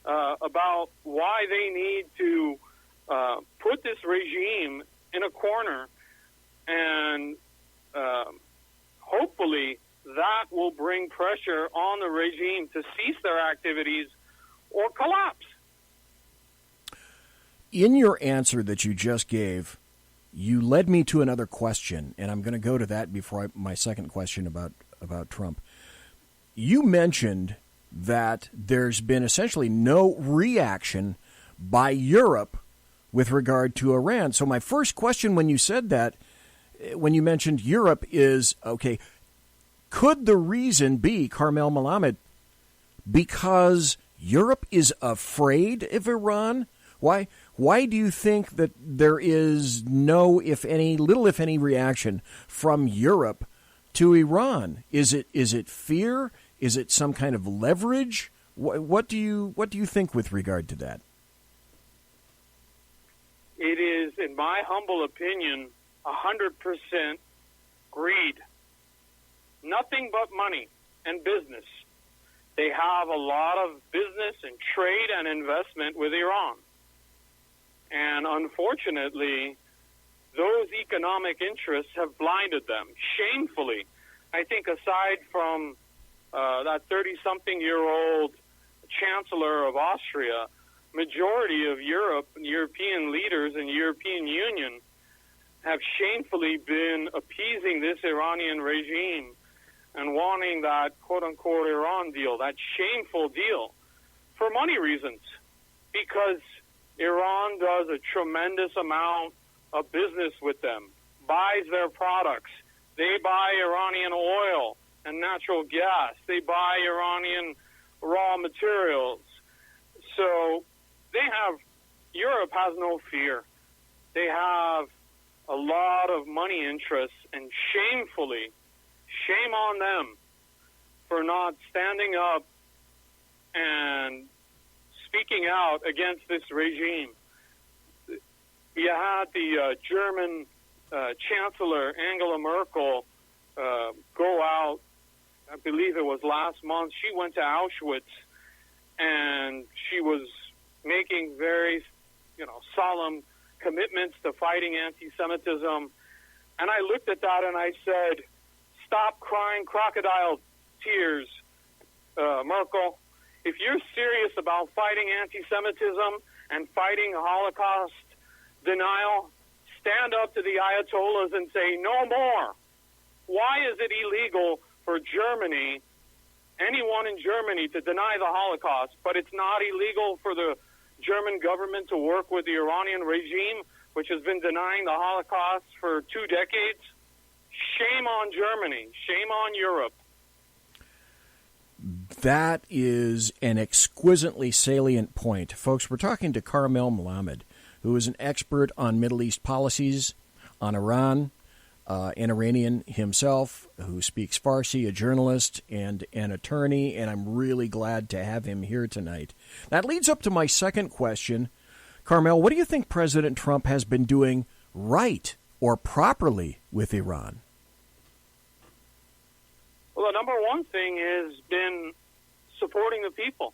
about why they need to put this regime in a corner, and hopefully that will bring pressure on the regime to cease their activities or collapse. In your answer that you just gave, you led me to another question, and I'm going to go to that before my second question about Trump. You mentioned that there's been essentially no reaction by Europe with regard to Iran. So my first question when you said that, when you mentioned Europe is, okay, could the reason be, Karmel Melamed, because Europe is afraid of Iran? Why do you think that there is little if any reaction from Europe to Iran? Is it fear? Is it some kind of leverage? What do you think with regard to that? It is, in my humble opinion, 100% greed. Nothing but money and business. They have a lot of business and trade and investment with Iran. And unfortunately, those economic interests have blinded them, shamefully. I think aside from that 30-something-year-old chancellor of Austria, majority of Europe and European leaders and European Union have shamefully been appeasing this Iranian regime and wanting that quote-unquote Iran deal, that shameful deal, for money reasons, because Iran does a tremendous amount of business with them, buys their products. They buy Iranian oil and natural gas. They buy Iranian raw materials. So Europe has no fear. They have a lot of money interests, and shamefully, shame on them for not standing up and speaking out against this regime. You had the German Chancellor, Angela Merkel, go out, I believe it was last month. She went to Auschwitz, and she was making very, solemn commitments to fighting anti-Semitism. And I looked at that and I said, stop crying crocodile tears, Merkel. If you're serious about fighting anti-Semitism and fighting Holocaust denial, stand up to the Ayatollahs and say, no more. Why is it illegal for Germany, anyone in Germany, to deny the Holocaust, but it's not illegal for the German government to work with the Iranian regime, which has been denying the Holocaust for 2 decades? Shame on Germany. Shame on Europe. That is an exquisitely salient point. Folks, we're talking to Karmel Melamed, who is an expert on Middle East policies, on Iran, an Iranian himself, who speaks Farsi, a journalist and an attorney, and I'm really glad to have him here tonight. That leads up to my second question. Karmel, what do you think President Trump has been doing right or properly with Iran? Well, the number one thing has been supporting the people.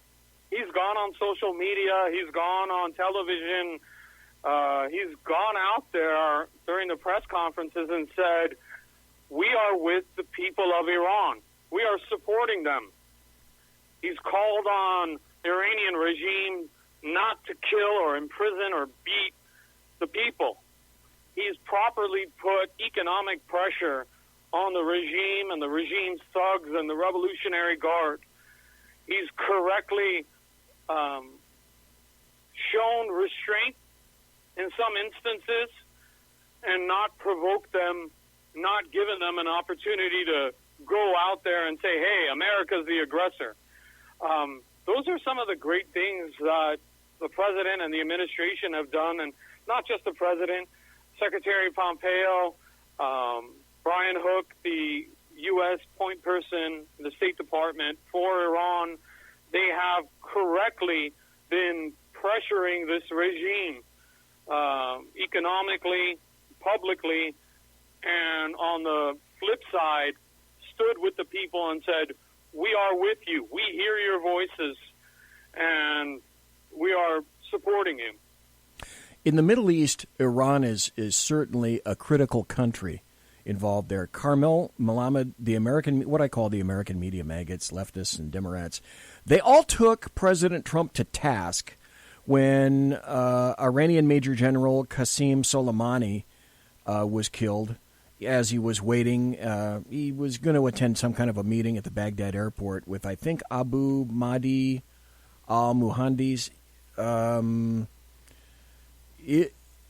He's gone on social media. He's gone on television. He's gone out there during the press conferences and said, we are with the people of Iran. We are supporting them. He's called on the Iranian regime not to kill or imprison or beat the people. He's properly put economic pressure on the regime and the regime's thugs and the Revolutionary Guard. He's correctly shown restraint in some instances and not provoked them, not given them an opportunity to go out there and say, hey, America's the aggressor. Those are some of the great things that the president and the administration have done, and not just the president, Secretary Pompeo, Brian Hook, the U.S. point person in the State Department for Iran. They have correctly been pressuring this regime economically, publicly, and on the flip side, stood with the people and said, we are with you. We hear your voices, and we are supporting you. In the Middle East, Iran is certainly a critical country involved there. Karmel Melamed, the American, what I call the American media maggots, leftists and Democrats, they all took President Trump to task when Iranian Major General Qasem Soleimani was killed. As he was waiting, he was going to attend some kind of a meeting at the Baghdad airport with, I think, Abu Mahdi al-Muhandis.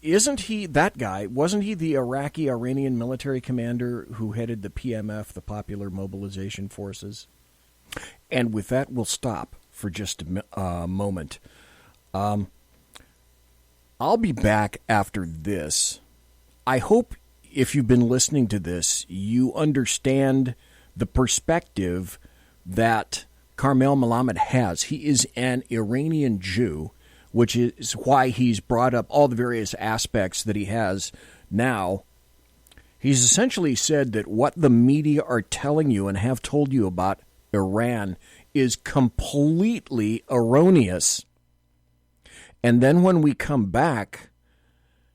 Isn't he that guy? Wasn't he the Iraqi-Iranian military commander who headed the PMF, the Popular Mobilization Forces? And with that, we'll stop for just a moment. I'll be back after this. I hope if you've been listening to this, you understand the perspective that KARMEL MELAMED has. He is an Iranian Jew, which is why he's brought up all the various aspects that he has now. He's essentially said that what the media are telling you and have told you about Iran is completely erroneous. And then when we come back,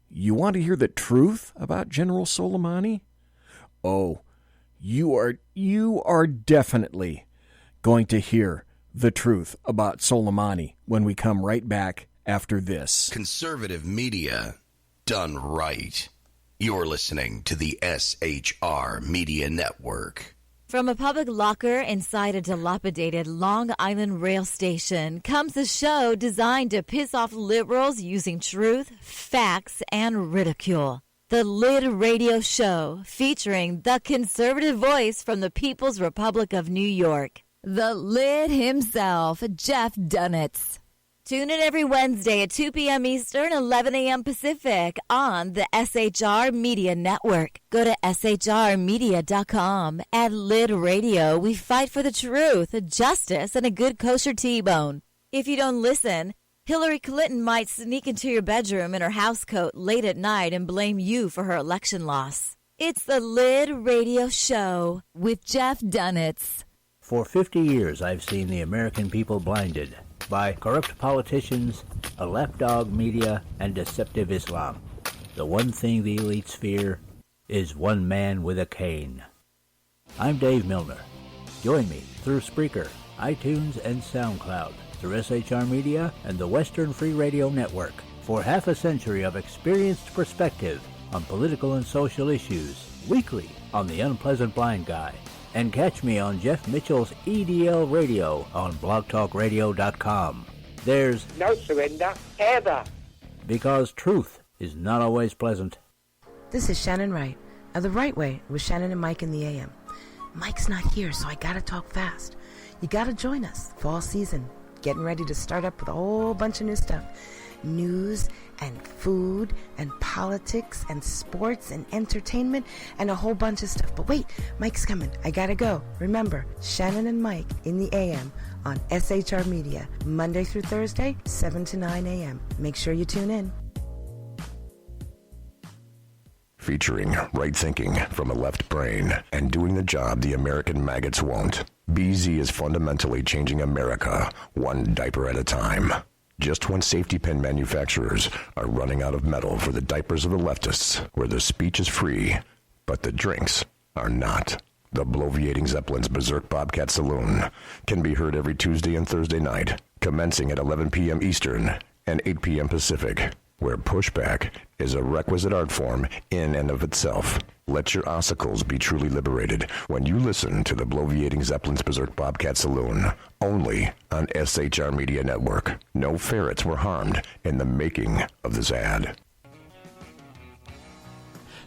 you want to hear the truth about General Soleimani? Oh, you are definitely going to hear the truth about Soleimani when we come right back after this. Conservative media done right. You're listening to the SHR Media Network. From a public locker inside a dilapidated Long Island rail station comes a show designed to piss off liberals using truth, facts, and ridicule. The Lid Radio Show, featuring the conservative voice from the People's Republic of New York, the Lid himself, Jeff Dunitz. Tune in every Wednesday at 2 p.m. Eastern, 11 a.m. Pacific on the SHR Media Network. Go to shrmedia.com. At Lid Radio, we fight for the truth, justice, and a good kosher T-bone. If you don't listen, Hillary Clinton might sneak into your bedroom in her housecoat late at night and blame you for her election loss. It's the Lid Radio Show with Jeff Dunitz. For 50 years, I've seen the American people blinded by corrupt politicians, a lapdog media, and deceptive Islam. The one thing the elites fear is one man with a cane. I'm Dave Milner. Join me through Spreaker, iTunes, and SoundCloud, through SHR Media and the Western Free Radio Network, for half a century of experienced perspective on political and social issues, weekly on The Unpleasant Blind Guy. And catch me on Jeff Mitchell's EDL Radio on blogtalkradio.com. There's no surrender, ever. Because truth is not always pleasant. This is Shannon Wright of The Right Way with Shannon and Mike in the AM. Mike's not here, so I gotta talk fast. You gotta join us. Fall season. Getting ready to start up with a whole bunch of new stuff. News and food and politics and sports and entertainment and a whole bunch of stuff. But wait, Mike's coming. I gotta go. Remember, Shannon and Mike in the AM on SHR Media, Monday through Thursday, 7 to 9 a.m. Make sure you tune in. Featuring right thinking from a left brain and doing the job the American maggots won't. BZ is fundamentally changing America one diaper at a time. Just when safety pin manufacturers are running out of metal for the diapers of the leftists, where the speech is free, but the drinks are not. The bloviating Zeppelin's Berserk Bobcat Saloon can be heard every Tuesday and Thursday night, commencing at 11 p.m. Eastern and 8 p.m. Pacific, where pushback is a requisite art form in and of itself. Let your ossicles be truly liberated when you listen to the bloviating Zeppelin's Berserk Bobcat Saloon, only on SHR Media Network. No ferrets were harmed in the making of this ad.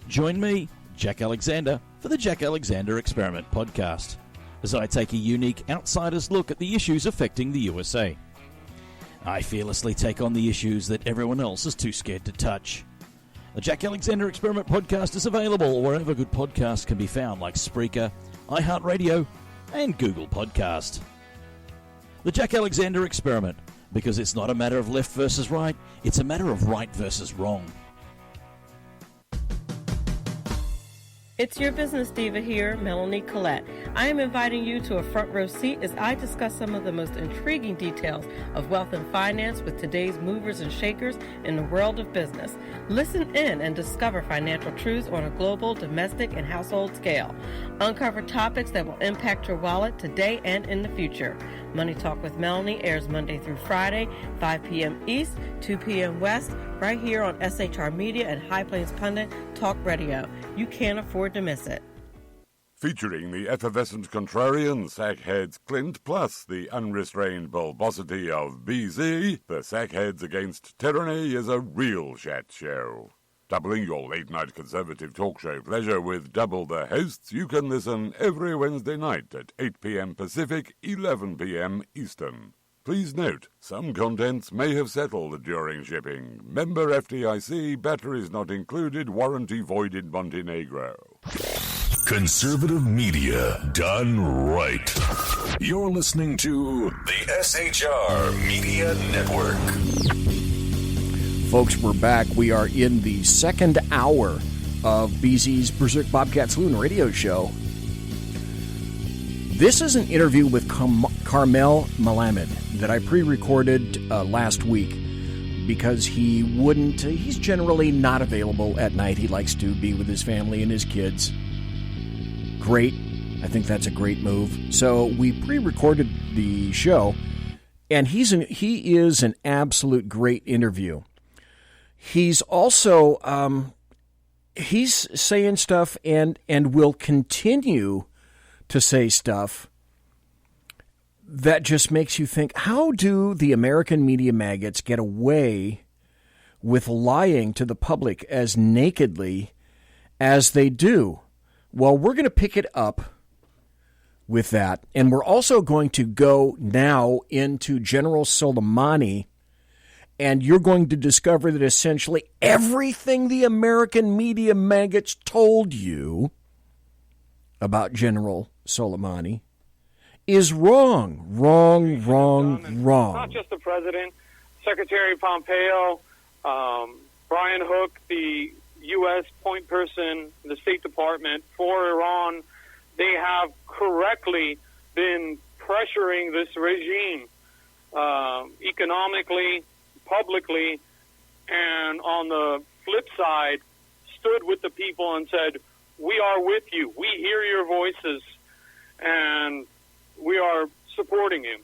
Join me, Jack Alexander, for the Jack Alexander Experiment podcast, as I take a unique outsider's look at the issues affecting the USA. I fearlessly take on the issues that everyone else is too scared to touch. The Jack Alexander Experiment podcast is available wherever good podcasts can be found, like Spreaker, iHeartRadio, and Google Podcast. The Jack Alexander Experiment, because it's not a matter of left versus right, it's a matter of right versus wrong. It's your business diva here, Melanie Collette. I am inviting you to a front row seat as I discuss some of the most intriguing details of wealth and finance with today's movers and shakers in the world of business. Listen in and discover financial truths on a global, domestic, and household scale. Uncover topics that will impact your wallet today and in the future. Money Talk with Melanie airs Monday through Friday, 5 p.m. East, 2 p.m. West, right here on SHR Media and High Plains Pundit Talk Radio. You can't afford to miss it. featuring the effervescent contrarian sackheads Clint plus the unrestrained bulbosity of BZ, the Sackheads Against Tyranny is a real chat show. Doubling your late-night conservative talk show pleasure with double the hosts, you can listen every Wednesday night at 8 p.m. Pacific, 11 p.m. Eastern. Please note, some contents may have settled during shipping. Member FDIC, batteries not included, warranty void in Montenegro. Conservative media done right. You're listening to the SHR Media Network. Folks, we're back. We are in the second hour of BZ's Berserk Bobcat Saloon radio show. This is an interview with KARMEL MELAMED that I pre-recorded last week because he's generally not available at night. He likes to be with his family and his kids. Great. I think that's a great move. So we pre-recorded the show, and he is an absolute great interview. He's also he's saying stuff and will continue to say stuff that just makes you think, how do the American media maggots get away with lying to the public as nakedly as they do? Well, we're going to pick it up with that, and we're also going to go now into General Soleimani, and you're going to discover that essentially everything the American media maggots told you about General Soleimani is wrong. Not just the president, Secretary Pompeo, Brian Hook, the U.S. point person, the State Department for Iran, they have correctly been pressuring this regime economically, publicly, and on the flip side, stood with the people and said, we are with you, we hear your voices, and we are supporting you.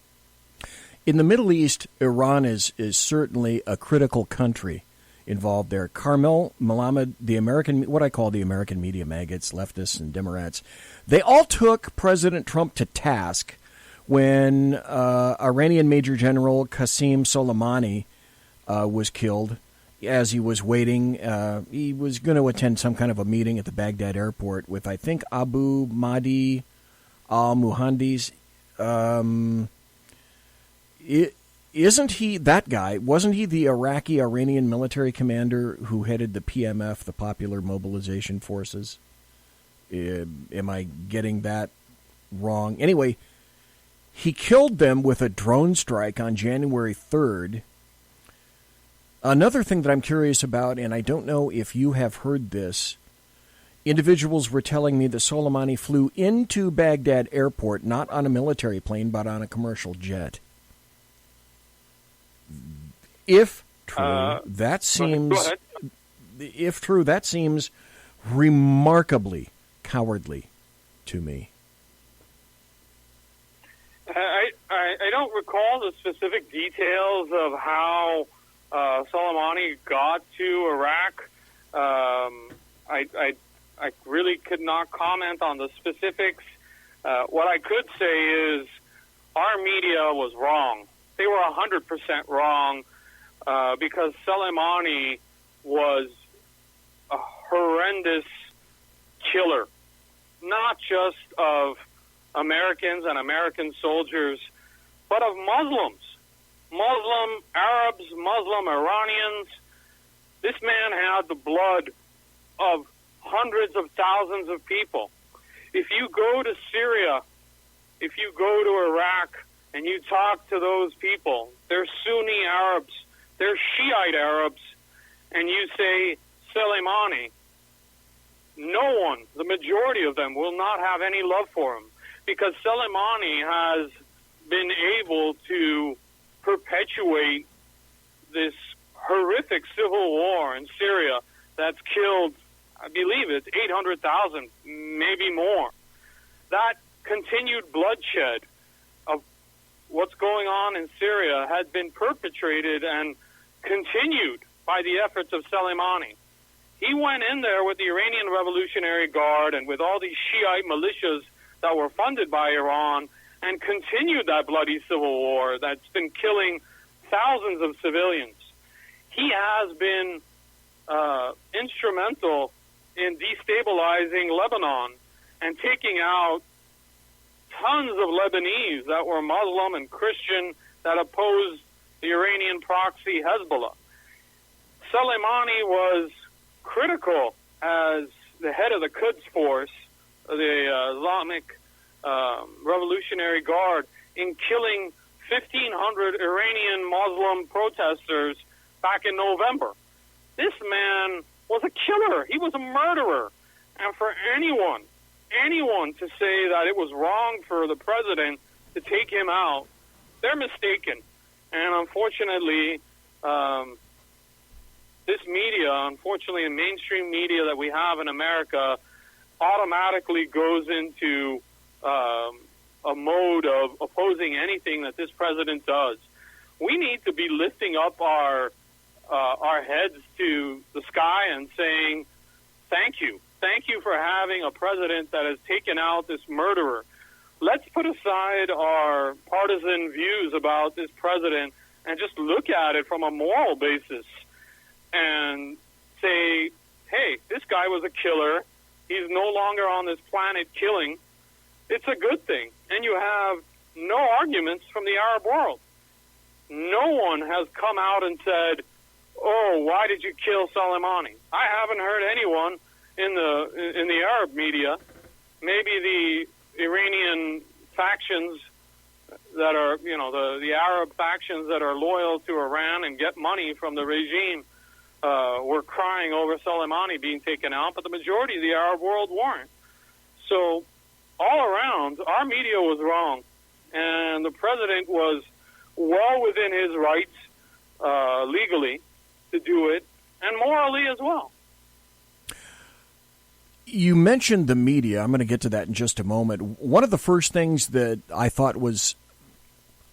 In the Middle East, Iran is certainly a critical country involved there. KARMEL MELAMED, what I call the American media maggots, leftists and Democrats, they all took President Trump to task when Iranian Major General Qasem Soleimani was killed. As he was waiting, he was going to attend some kind of a meeting at the Baghdad airport with, I think, Abu Mahdi al-Muhandis. Isn't he that guy? Wasn't he the Iraqi-Iranian military commander who headed the PMF, the Popular Mobilization Forces? Am I getting that wrong? Anyway, he killed them with a drone strike on January 3rd. Another thing that I'm curious about, and I don't know if you have heard this, individuals were telling me that Soleimani flew into Baghdad airport, not on a military plane, but on a commercial jet. If true, that seems remarkably cowardly to me. I don't recall the specific details of how Soleimani got to Iraq. I really could not comment on the specifics. What I could say is our media was wrong. They were 100% wrong because Soleimani was a horrendous killer, not just of Americans and American soldiers, but of Muslims. Muslim Arabs, Muslim Iranians. This man had the blood of hundreds of thousands of people. If you go to Syria, if you go to Iraq, and you talk to those people, they're Sunni Arabs, they're Shiite Arabs, and you say Soleimani, no one, the majority of them, will not have any love for him because Soleimani has been able to perpetuate this horrific civil war in Syria that's killed, I believe it's 800,000, maybe more. That continued bloodshed of what's going on in Syria had been perpetrated and continued by the efforts of Soleimani. He went in there with the Iranian Revolutionary Guard and with all these Shiite militias that were funded by Iran and continued that bloody civil war that's been killing thousands of civilians. He has been instrumental in destabilizing Lebanon and taking out tons of Lebanese that were Muslim and Christian that opposed the Iranian proxy Hezbollah. Soleimani was critical as the head of the Quds Force, the Islamic Revolutionary Guard, in killing 1,500 Iranian Muslim protesters back in November. This man was a killer. He was a murderer. And for anyone to say that it was wrong for the president to take him out, they're mistaken. And unfortunately, this media, unfortunately, the mainstream media that we have in America, automatically goes into a mode of opposing anything that this president does. We need to be lifting up our heads to the sky and saying, thank you. Thank you for having a president that has taken out this murderer. Let's put aside our partisan views about this president and just look at it from a moral basis and say, hey, this guy was a killer. He's no longer on this planet killing. It's a good thing. And you have no arguments from the Arab world. No one has come out and said, oh, why did you kill Soleimani? I haven't heard anyone in the Arab media. Maybe the Iranian factions that are, the Arab factions that are loyal to Iran and get money from the regime were crying over Soleimani being taken out, but the majority of the Arab world weren't. So all around, our media was wrong, and the president was well within his rights legally to do it, and morally as well. You mentioned the media. I'm going to get to that in just a moment. One of the first things that I thought was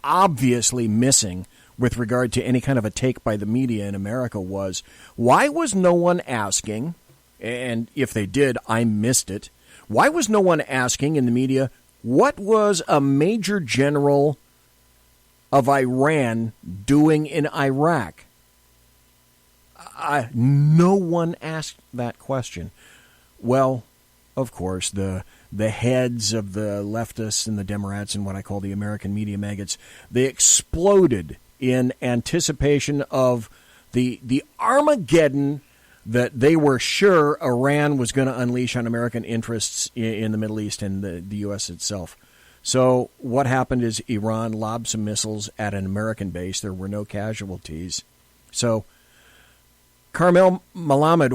obviously missing with regard to any kind of a take by the media in America was, why was no one asking, and if they did, I missed it, why was no one asking in the media, what was a major general of Iran doing in Iraq? No one asked that question. Well, of course, the heads of the leftists and the Democrats and what I call the American media maggots, they exploded in anticipation of the Armageddon that they were sure Iran was going to unleash on American interests in the Middle East and the U.S. itself. So what happened is Iran lobbed some missiles at an American base. There were no casualties. So, KARMEL MELAMED,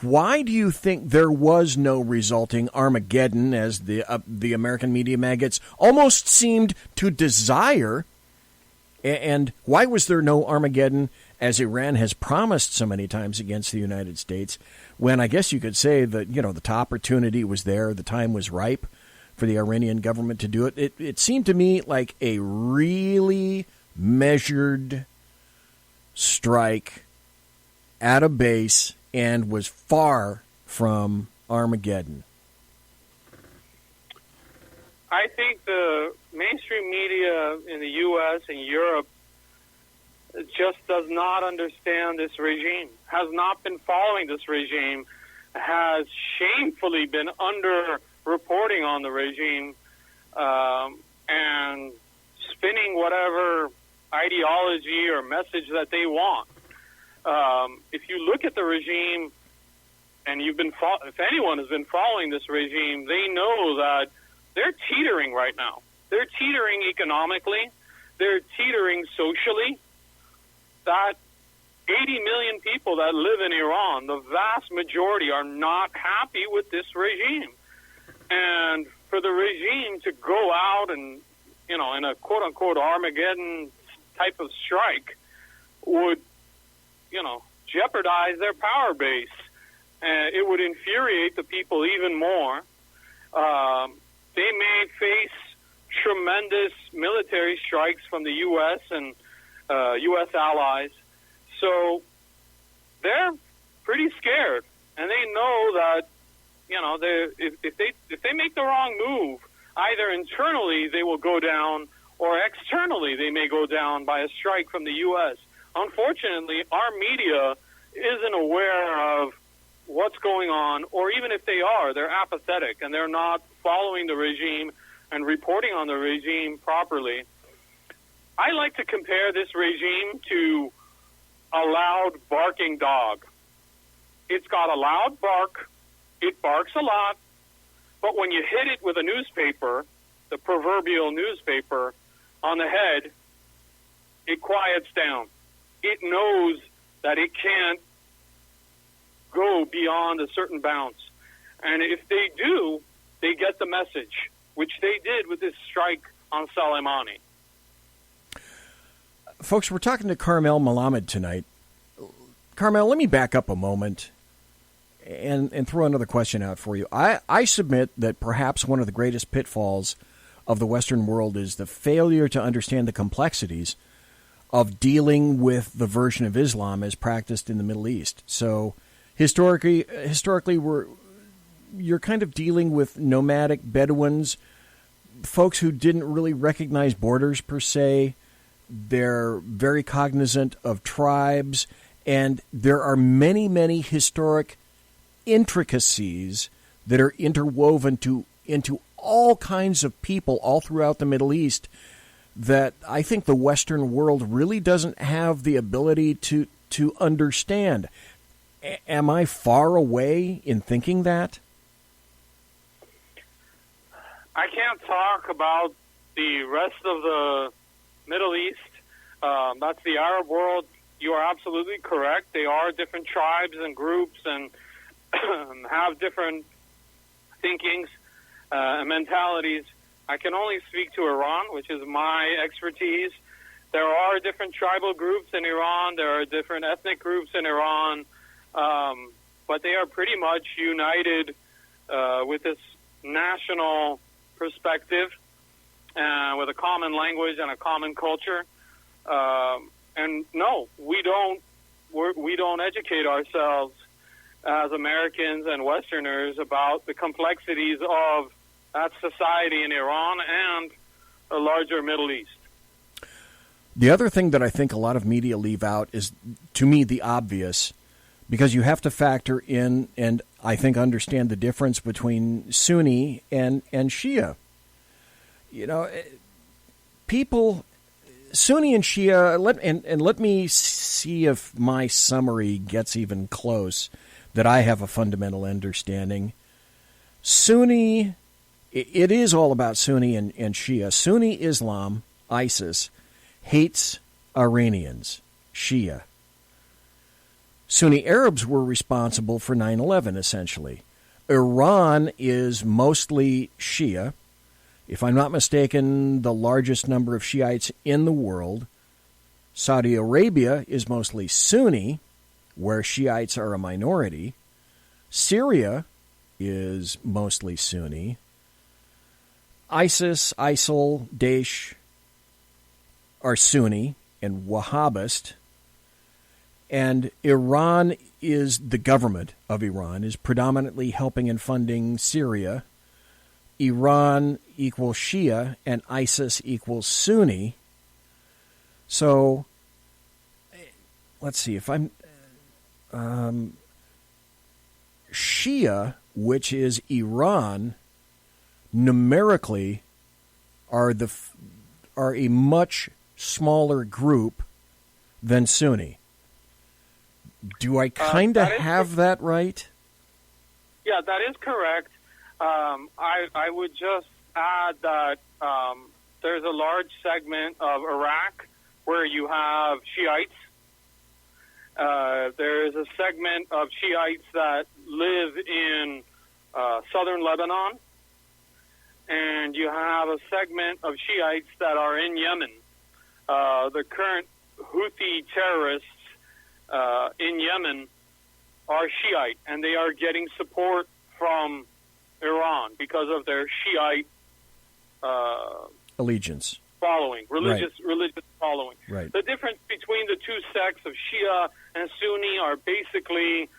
why do you think there was no resulting Armageddon, as the American media maggots almost seemed to desire? And why was there no Armageddon, as Iran has promised so many times against the United States, when I guess you could say that, the opportunity was there, the time was ripe for the Iranian government to do it? It seemed to me like a really measured strike at a base and was far from Armageddon. I think the mainstream media in the U.S. and Europe just does not understand this regime, has not been following this regime, has shamefully been under-reporting on the regime, and spinning whatever ideology or message that they want. If you look at the regime, and if anyone has been following this regime, they know that they're teetering right now. They're teetering economically. They're teetering socially. That 80 million people that live in Iran, the vast majority are not happy with this regime. And for the regime to go out and, in a quote-unquote Armageddon type of strike would, jeopardize their power base. It would infuriate the people even more. They may face tremendous military strikes from the U.S. and U.S. allies. So they're pretty scared. and they know that, if they make the wrong move, either internally they will go down, or externally they may go down by a strike from the U.S. Unfortunately, our media isn't aware of what's going on, or even if they are, they're apathetic and they're not following the regime and reporting on the regime properly. I like to compare this regime to a loud barking dog. It's got a loud bark, it barks a lot, but when you hit it with a newspaper, the proverbial newspaper, on the head, it quiets down. It knows that it can't go beyond a certain bounds. And if they do, they get the message, which they did with this strike on Soleimani. Folks, we're talking to KARMEL MELAMED tonight. KARMEL, let me back up a moment and throw another question out for you. I submit that perhaps one of the greatest pitfalls of the Western world is the failure to understand the complexities of dealing with the version of Islam as practiced in the Middle East. So historically, you're kind of dealing with nomadic Bedouins, folks who didn't really recognize borders per se. They're very cognizant of tribes, and there are many, many historic intricacies that are interwoven into all kinds of people all throughout the Middle East that I think the Western world really doesn't have the ability to understand. Am I far away in thinking that? I can't talk about the rest of the Middle East. That's the Arab world. You are absolutely correct. They are different tribes and groups and have different thinkings and mentalities. I can only speak to Iran, which is my expertise. There are different tribal groups in Iran. There are different ethnic groups in Iran. But they are pretty much united with this national perspective, with a common language and a common culture. And no, we don't educate ourselves as Americans and Westerners about the complexities of that society in Iran and the larger Middle East. The other thing that I think a lot of media leave out is, to me, the obvious, because you have to factor in and I think understand the difference between Sunni and Shia. People, Sunni and Shia, let me see if my summary gets even close, that I have a fundamental understanding. Sunni, it is all about Sunni and Shia. Sunni Islam, ISIS, hates Iranians, Shia. Sunni Arabs were responsible for 9/11, essentially. Iran is mostly Shia. If I'm not mistaken, the largest number of Shiites in the world. Saudi Arabia is mostly Sunni, where Shiites are a minority. Syria is mostly Sunni. ISIS, ISIL, Daesh are Sunni and Wahhabist. And Iran the government of Iran is predominantly helping and funding Syria. Iran equals Shia and ISIS equals Sunni. So, let's see, if I'm... Shia, which is Iran, numerically are a much smaller group than Sunni. Do I kind of have that right? Yeah, that is correct. I would just add that there's a large segment of Iraq where you have Shiites. There is a segment of Shiites that live in southern Lebanon. And you have a segment of Shiites that are in Yemen. The current Houthi terrorists in Yemen are Shiite, and they are getting support from Iran because of their Shiite allegiance following, religious following. Right. The difference between the two sects of Shia and Sunni are basically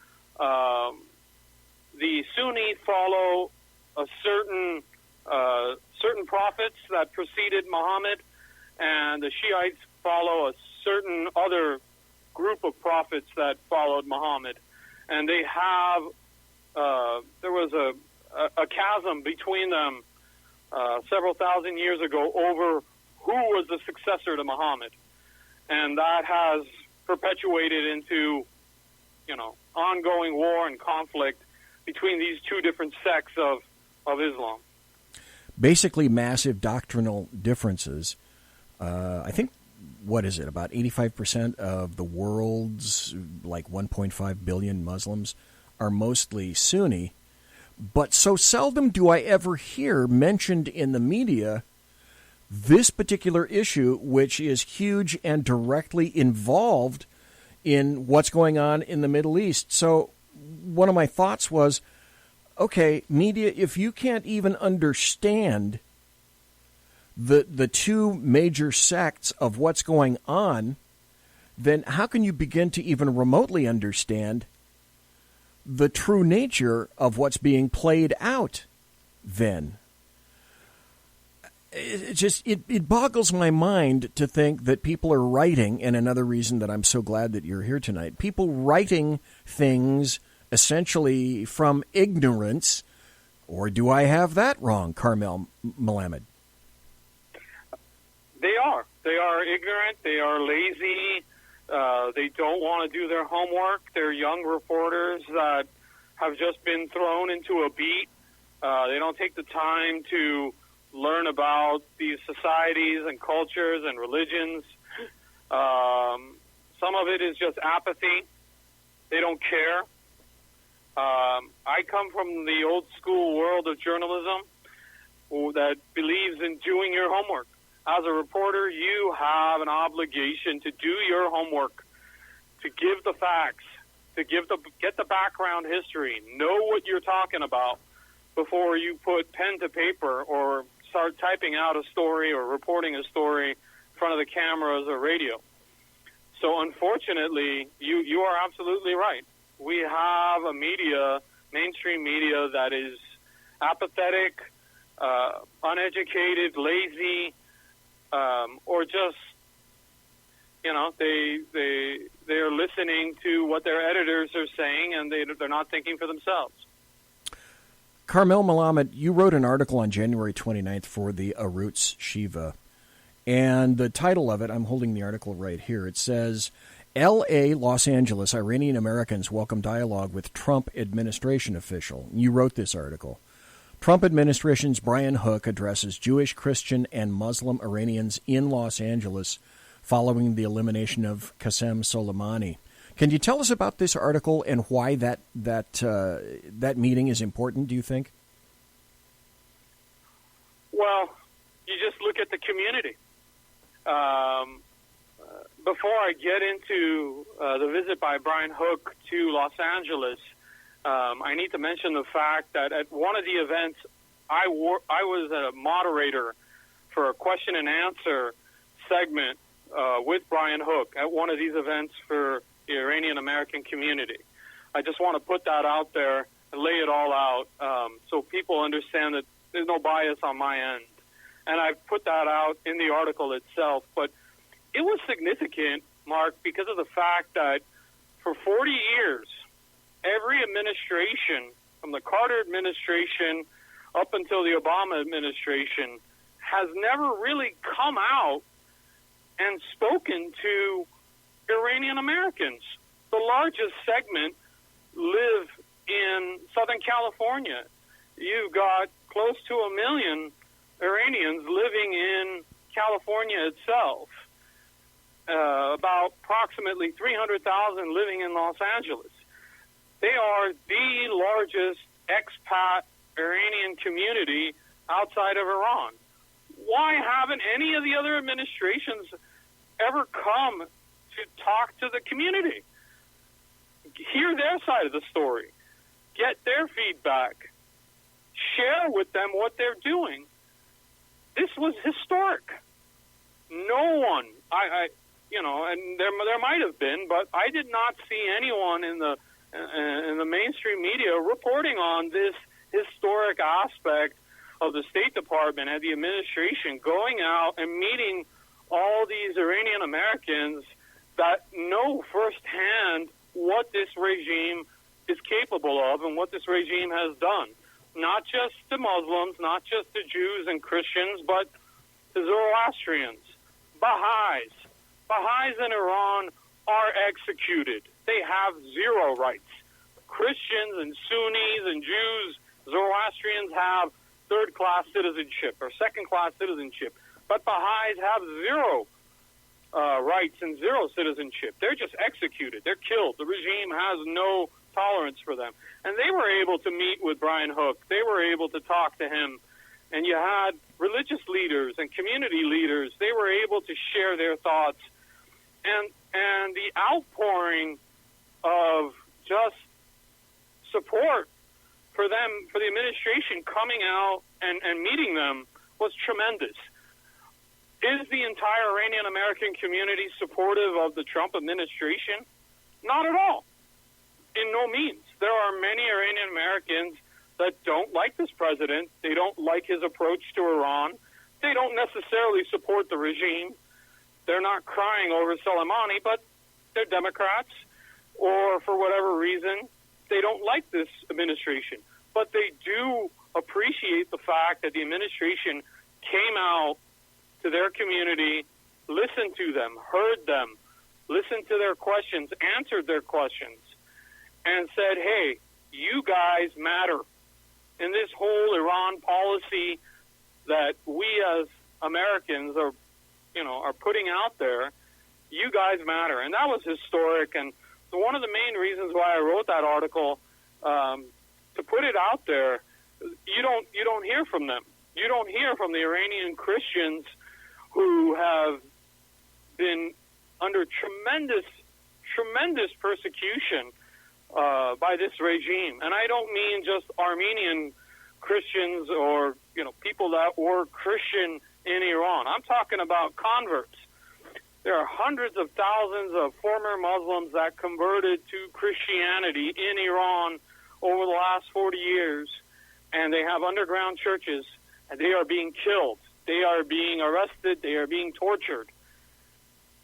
the Sunni follow a certain prophets that preceded Muhammad, and the Shiites follow a certain other group of prophets that followed Muhammad. And they have, there was a chasm between them several thousand years ago over who was the successor to Muhammad. And that has perpetuated into, ongoing war and conflict between these two different sects of Islam. Basically, massive doctrinal differences. I think, what is it, about 85% of the world's, 1.5 billion Muslims are mostly Sunni. But so seldom do I ever hear mentioned in the media this particular issue, which is huge and directly involved in what's going on in the Middle East. So one of my thoughts was, okay, media, if you can't even understand the two major sects of what's going on, then how can you begin to even remotely understand the true nature of what's being played out then? It boggles my mind to think that people are writing, and another reason that I'm so glad that you're here tonight, people writing things essentially from ignorance, or do I have that wrong, KARMEL MELAMED? They are. They are ignorant. They are lazy. They don't want to do their homework. They're young reporters that have just been thrown into a beat. They don't take the time to learn about these societies and cultures and religions. Some of it is just apathy. They don't care. I come from the old school world of journalism that believes in doing your homework. As a reporter, you have an obligation to do your homework, to give the facts, to get the background history, know what you're talking about before you put pen to paper or start typing out a story or reporting a story in front of the cameras or radio. So unfortunately, you are absolutely right. We have a media, mainstream media, that is apathetic, uneducated, lazy, or just, they are listening to what their editors are saying, and they're not thinking for themselves. KARMEL MELAMED, you wrote an article on January 29th for the Arutz Shiva, and the title of it, I'm holding the article right here, it says, L.A., Los Angeles, Iranian Americans welcome dialogue with Trump administration official. You wrote this article. Trump administration's Brian Hook addresses Jewish, Christian, and Muslim Iranians in Los Angeles following the elimination of Qasem Soleimani. Can you tell us about this article and why that meeting is important, do you think? Well, you just look at the community. Before I get into the visit by Brian Hook to Los Angeles, I need to mention the fact that at one of the events, I was a moderator for a question and answer segment with Brian Hook at one of these events for the Iranian American community. I just want to put that out there and lay it all out so people understand that there's no bias on my end. And I've put that out in the article itself. But it was significant, Mark, because of the fact that for 40 years, every administration, from the Carter administration up until the Obama administration, has never really come out and spoken to Iranian Americans. The largest segment live in Southern California. You've got close to 1 million Iranians living in California itself. About approximately 300,000 living in Los Angeles. They are the largest expat Iranian community outside of Iran. Why haven't any of the other administrations ever come to talk to the community? Hear their side of the story. Get their feedback. Share with them what they're doing. This was historic. No one, and there might have been, but I did not see anyone in the and the mainstream media reporting on this historic aspect of the State Department and the administration going out and meeting all these Iranian Americans that know firsthand what this regime is capable of and what this regime has done. Not just to Muslims, not just to Jews and Christians, but to Zoroastrians, Baha'is. Baha'is in Iran are executed. They have zero rights. Christians and Sunnis and Jews, Zoroastrians have third-class citizenship or second-class citizenship. But Baha'is have zero rights and zero citizenship. They're just executed. They're killed. The regime has no tolerance for them. And they were able to meet with Brian Hook. They were able to talk to him. And you had religious leaders and community leaders. They were able to share their thoughts. And the outpouring of just support for them, for the administration coming out and meeting them was tremendous. Is the entire Iranian American community supportive of the Trump administration? Not at all. In no means. There are many Iranian Americans that don't like this president. They don't like his approach to Iran. They don't necessarily support the regime. They're not crying over Soleimani, but they're Democrats, or for whatever reason, they don't like this administration. But they do appreciate the fact that the administration came out to their community, listened to them, heard them, listened to their questions, answered their questions, and said, hey, you guys matter. In this whole Iran policy that we as Americans are putting out there, you guys matter. And that was historic. And one of the main reasons why I wrote that article, to put it out there, you don't hear from them. You don't hear from the Iranian Christians who have been under tremendous persecution by this regime. And I don't mean just Armenian Christians or people that were Christian in Iran. I'm talking about converts. There are hundreds of thousands of former Muslims that converted to Christianity in Iran over the last 40 years, and they have underground churches, and they are being killed. They are being arrested. They are being tortured.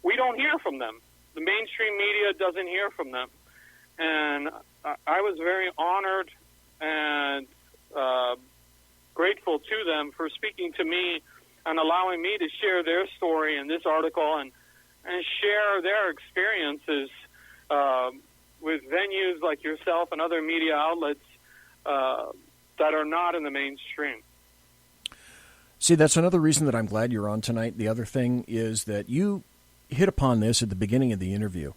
We don't hear from them. The mainstream media doesn't hear from them. And I was very honored and grateful to them for speaking to me and allowing me to share their story in this article and share their experiences with venues like yourself and other media outlets that are not in the mainstream. See, that's another reason that I'm glad you're on tonight. The other thing is that you hit upon this at the beginning of the interview,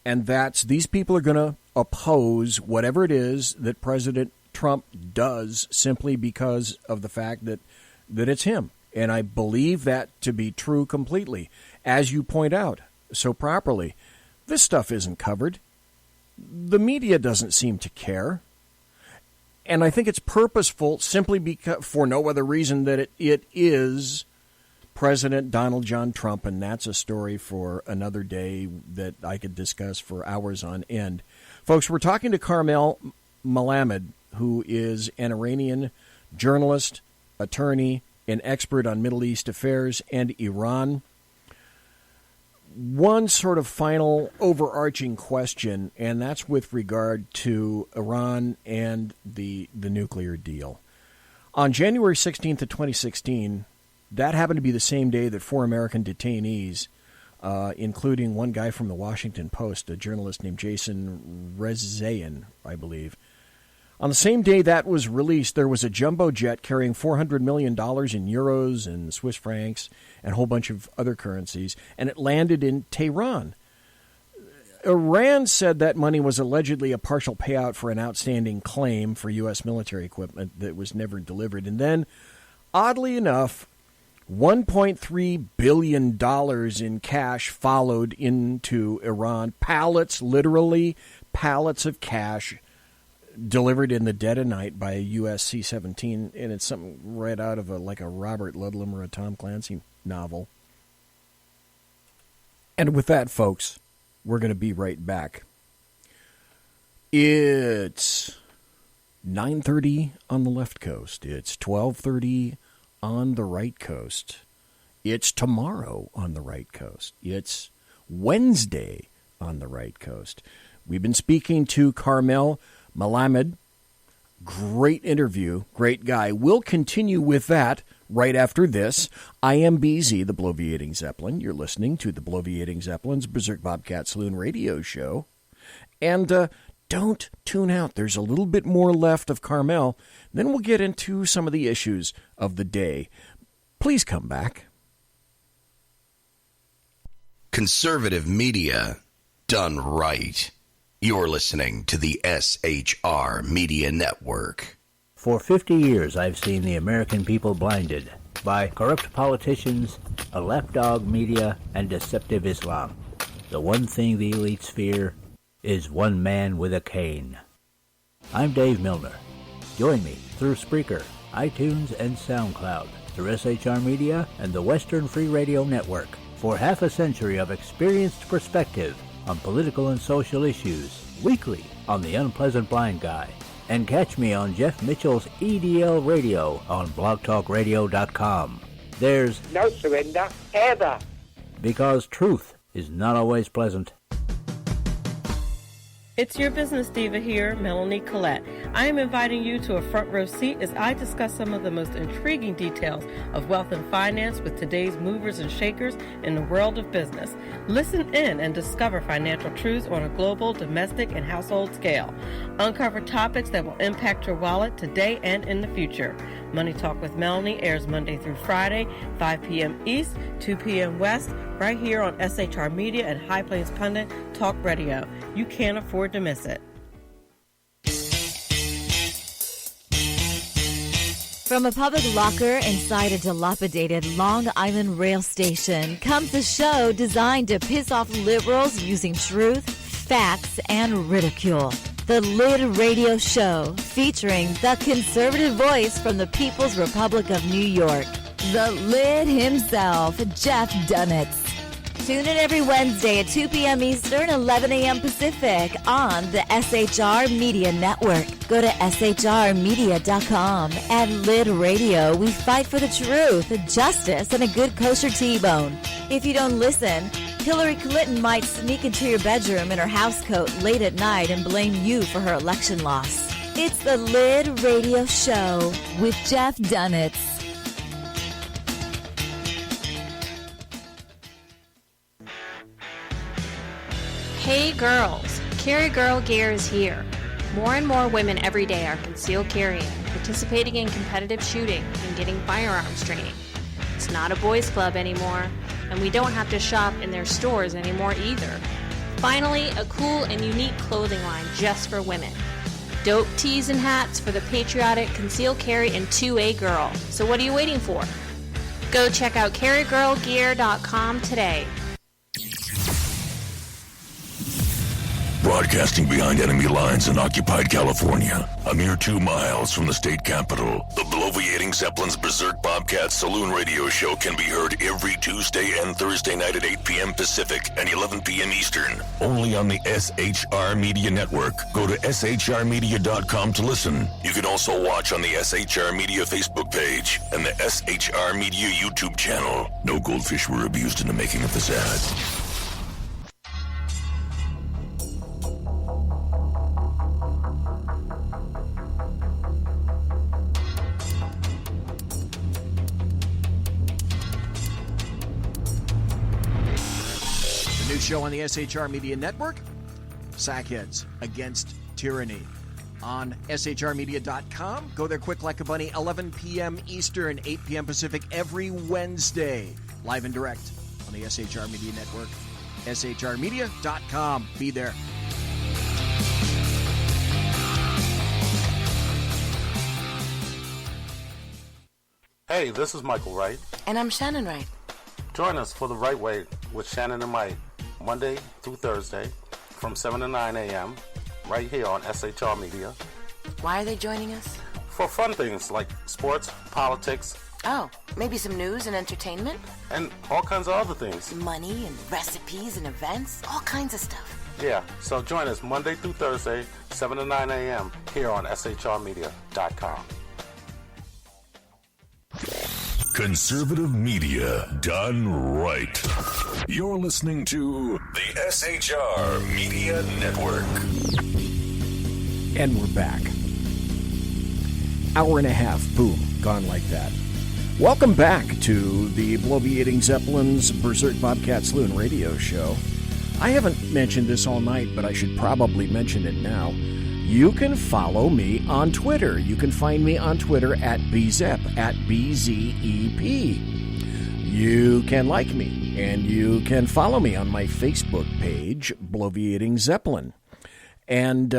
and that's these people are going to oppose whatever it is that President Trump does simply because of the fact that it's him. And I believe that to be true completely. As you point out so properly, this stuff isn't covered. The media doesn't seem to care. And I think it's purposeful simply because, for no other reason that it is President Donald John Trump, and that's a story for another day that I could discuss for hours on end. Folks, we're talking to KARMEL MELAMED, who is an Iranian journalist, attorney, an expert on Middle East affairs and Iran. One sort of final overarching question, and that's with regard to Iran and the nuclear deal. On January 16th of 2016, that happened to be the same day that 4 American detainees, including one guy from the Washington Post, a journalist named Jason Rezaian, I believe. On the same day that was released, there was a jumbo jet carrying $400 million in euros and Swiss francs and a whole bunch of other currencies, and it landed in Tehran. Iran said that money was allegedly a partial payout for an outstanding claim for U.S. military equipment that was never delivered. And then, oddly enough, $1.3 billion in cash followed into Iran. Pallets, literally pallets of cash delivered in the dead of night by a U.S. C-17, and it's something right out of a Robert Ludlum or a Tom Clancy novel. And with that, folks, we're going to be right back. It's 9:30 on the left coast. It's 12:30 on the right coast. It's tomorrow on the right coast. It's Wednesday on the right coast. We've been speaking to KARMEL MELAMED. Great interview, great guy. We'll continue with that right after this. I am BZ, the Bloviating Zeppelin. You're listening to the Bloviating Zeppelin's Berserk Bobcat Saloon radio show. And don't tune out. There's a little bit more left of KARMEL. Then we'll get into some of the issues of the day. Please come back. Conservative media done right. You're listening to the SHR Media Network. For 50 years, I've seen the American people blinded by corrupt politicians, a lapdog media, and deceptive Islam. The one thing the elites fear is one man with a cane. I'm Dave Milner. Join me through Spreaker, iTunes, and SoundCloud, through SHR Media and the Western Free Radio Network, for half a century of experienced perspective on political and social issues, weekly on The Unpleasant Blind Guy. And catch me on Jeff Mitchell's EDL Radio on blogtalkradio.com. There's no surrender, ever. Because truth is not always pleasant. It's your business diva here, Melanie Collette. I am inviting you to a front row seat as I discuss some of the most intriguing details of wealth and finance with today's movers and shakers in the world of business. Listen in and discover financial truths on a global, domestic, and household scale. Uncover topics that will impact your wallet today and in the future. Money Talk with Melanie airs Monday through Friday, 5 p.m. East, 2 p.m. West, right here on SHR Media and High Plains Pundit Talk Radio. You can't afford to miss it. From a public locker inside a dilapidated Long Island rail station comes a show designed to piss off liberals using truth, facts, and ridicule. The Lid Radio Show, featuring the conservative voice from the People's Republic of New York, the Lid himself, Jeff Dunitz. Tune in every Wednesday at 2 p.m. Eastern, 11 a.m. Pacific on the SHR Media Network. Go to shrmedia.com. At Lid Radio, we fight for the truth, justice, and a good kosher T-bone. If you don't listen, Hillary Clinton might sneak into your bedroom in her housecoat late at night and blame you for her election loss. It's the Lid Radio Show with Jeff Dunitz. Hey girls, Carry Girl Gear is here. More and more women every day are concealed carrying, participating in competitive shooting, and getting firearms training. It's not a boys' club anymore, and we don't have to shop in their stores anymore either. Finally, a cool and unique clothing line just for women. Dope tees and hats for the patriotic concealed carry and 2A girl. So what are you waiting for? Go check out carrygirlgear.com today. Broadcasting behind enemy lines in occupied California, a mere 2 miles from the state capital, the Bloviating Zeppelin's Berserk Bobcat Saloon radio show can be heard every Tuesday and Thursday night at 8 p.m. Pacific and 11 p.m. Eastern, only on the SHR Media Network. Go to shrmedia.com to listen. You can also watch on the SHR Media Facebook page and the SHR Media YouTube channel. No goldfish were abused in the making of this ad. Show on the SHR Media Network, Sackheads Against Tyranny. On shrmedia.com, go there quick like a bunny, 11 p.m. Eastern, 8 p.m. Pacific, every Wednesday, live and direct on the SHR Media Network, shrmedia.com. Be there. Hey, this is Michael Wright. And I'm Shannon Wright. Join us for The Right Way with Shannon and Mike, Monday through Thursday from 7 to 9 a.m. right here on SHR Media. Why are they joining us? For fun things like sports, politics. Oh, maybe some news and entertainment? And all kinds of other things. Money and recipes and events, all kinds of stuff. Yeah, so join us Monday through Thursday, 7 to 9 a.m. here on shrmedia.com. Conservative media done right. You're listening to the SHR Media Network. And we're back. Hour and a half, boom, gone like that. Welcome back to the Bloviating Zeppelin's Berserk Bobcat Saloon radio show. I haven't mentioned this all night, but I should probably mention it now. You can follow me on Twitter. You can find me on Twitter at BZEP, at BZEP. You can like me, and you can follow me on my Facebook page, Bloviating Zeppelin. And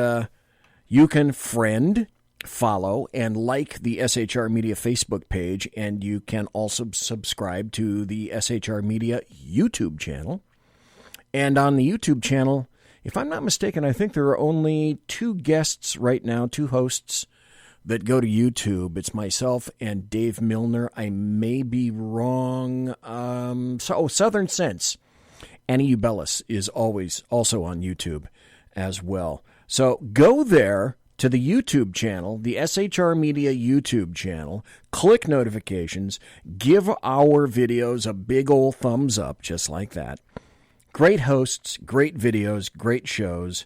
you can friend, follow, and like the SHR Media Facebook page, and you can also subscribe to the SHR Media YouTube channel. And on the YouTube channel, if I'm not mistaken, I think there are only 2 guests right now, 2 hosts that go to YouTube. It's myself and Dave Milner. I may be wrong. Southern Sense. Annie Ubellis is always also on YouTube as well. So go there to the YouTube channel, the SHR Media YouTube channel, click notifications, give our videos a big old thumbs up, just like that. Great hosts, great videos, great shows,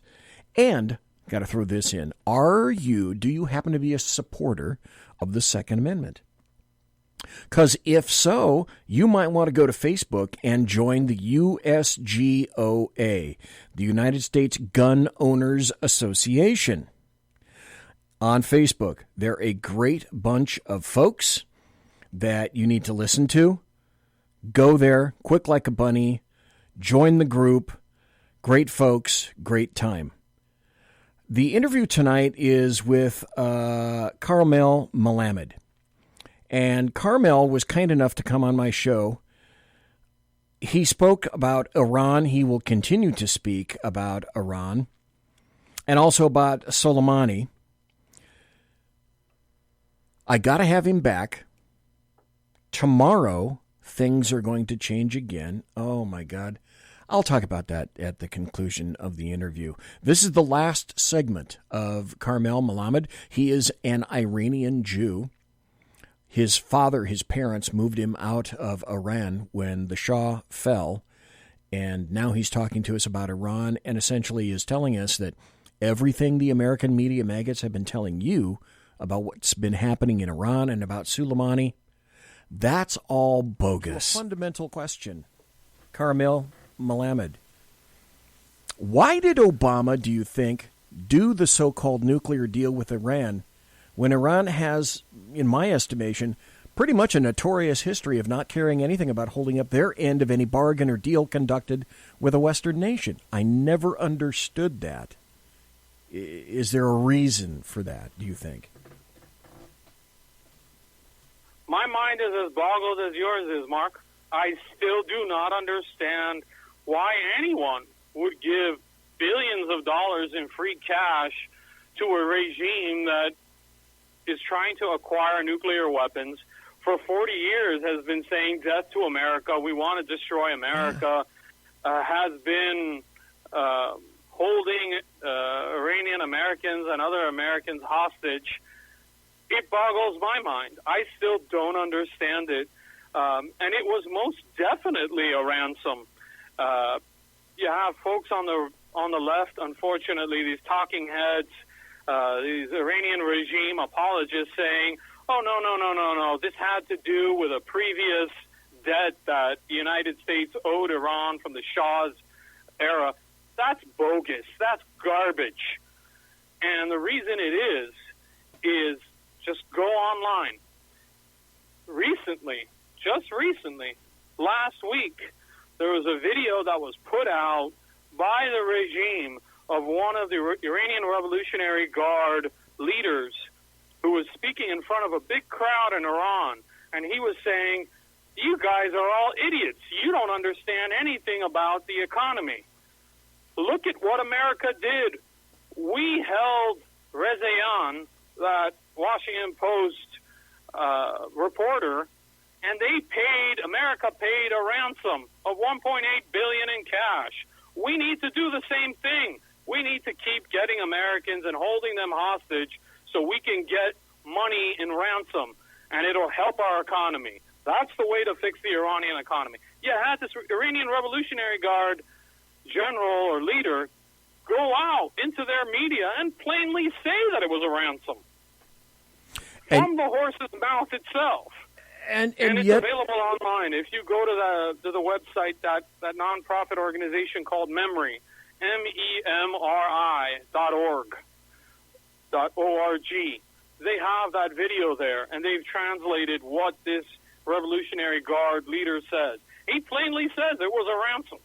and, got to throw this in, do you happen to be a supporter of the Second Amendment? Because if so, you might want to go to Facebook and join the USGOA, the United States Gun Owners Association. On Facebook, they're a great bunch of folks that you need to listen to. Go there, quick like a bunny. Join the group. Great folks, great time. The interview tonight is with KARMEL MELAMED. And KARMEL was kind enough to come on my show. He spoke about Iran. He will continue to speak about Iran. And also about Soleimani. I got to have him back. Tomorrow, things are going to change again. Oh, my God. I'll talk about that at the conclusion of the interview. This is the last segment of KARMEL MELAMED. He is an Iranian Jew. His father, his parents, moved him out of Iran when the Shah fell, and now he's talking to us about Iran and essentially is telling us that everything the American media maggots have been telling you about what's been happening in Iran and about Soleimani, that's all bogus. Fundamental question, KARMEL MELAMED. Why did Obama, do you think, do the so-called nuclear deal with Iran when Iran has, in my estimation, pretty much a notorious history of not caring anything about holding up their end of any bargain or deal conducted with a Western nation? I never understood that. Is there a reason for that, do you think? My mind is as boggled as yours is, Mark. I still do not understand why anyone would give billions of dollars in free cash to a regime that is trying to acquire nuclear weapons. For 40 years has been saying death to America, we want to destroy America, has been holding Iranian Americans and other Americans hostage. It boggles my mind. I still don't understand it. And it was most definitely a ransom. You have folks on the left, unfortunately, these talking heads, these Iranian regime apologists saying, oh, no, this had to do with a previous debt that the United States owed Iran from the Shah's era. That's bogus. That's garbage. And the reason it is just go online. Just recently, last week, there was a video that was put out by the regime of one of the Iranian Revolutionary Guard leaders who was speaking in front of a big crowd in Iran, and he was saying, you guys are all idiots. You don't understand anything about the economy. Look at what America did. We held Rezayan, that Washington Post reporter, and America paid a ransom of $1.8 billion in cash. We need to do the same thing. We need to keep getting Americans and holding them hostage so we can get money in ransom, and it'll help our economy. That's the way to fix the Iranian economy. You had this Iranian Revolutionary Guard general or leader go out into their media and plainly say that it was a ransom from the horse's mouth itself. And it's yet, available online. If you go to the website, that nonprofit organization called MEMRI, MEMRI.org, .org, they have that video there, and they've translated what this Revolutionary Guard leader says. He plainly says it was a ransom.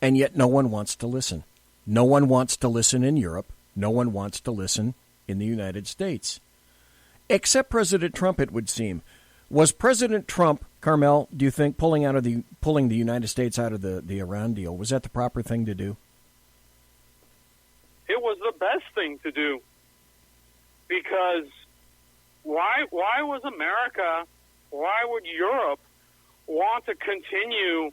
And yet no one wants to listen. No one wants to listen in Europe. No one wants to listen in the United States. Except President Trump, it would seem. Was President Trump, Carmel, do you think, pulling the United States out of the Iran deal, was that the proper thing to do? It was the best thing to do. Because why was America, why would Europe want to continue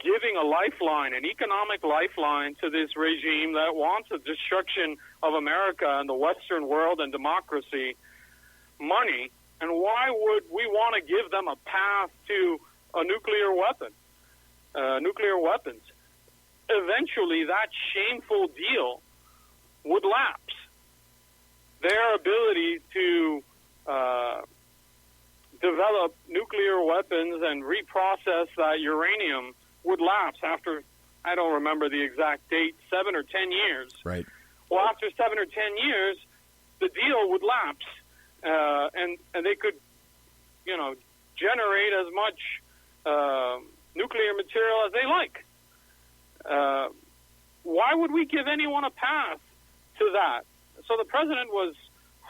giving a lifeline, an economic lifeline to this regime that wants the destruction of America and the Western world and democracy, money? And why would we want to give them a path to a nuclear weapon, nuclear weapons? Eventually, that shameful deal would lapse. Their ability to develop nuclear weapons and reprocess that uranium would lapse after, I don't remember the exact date, 7 or 10 years. Right. Well, after 7 or 10 years, the deal would lapse, and they could, generate as much nuclear material as they like. Why would we give anyone a path to that? So the president was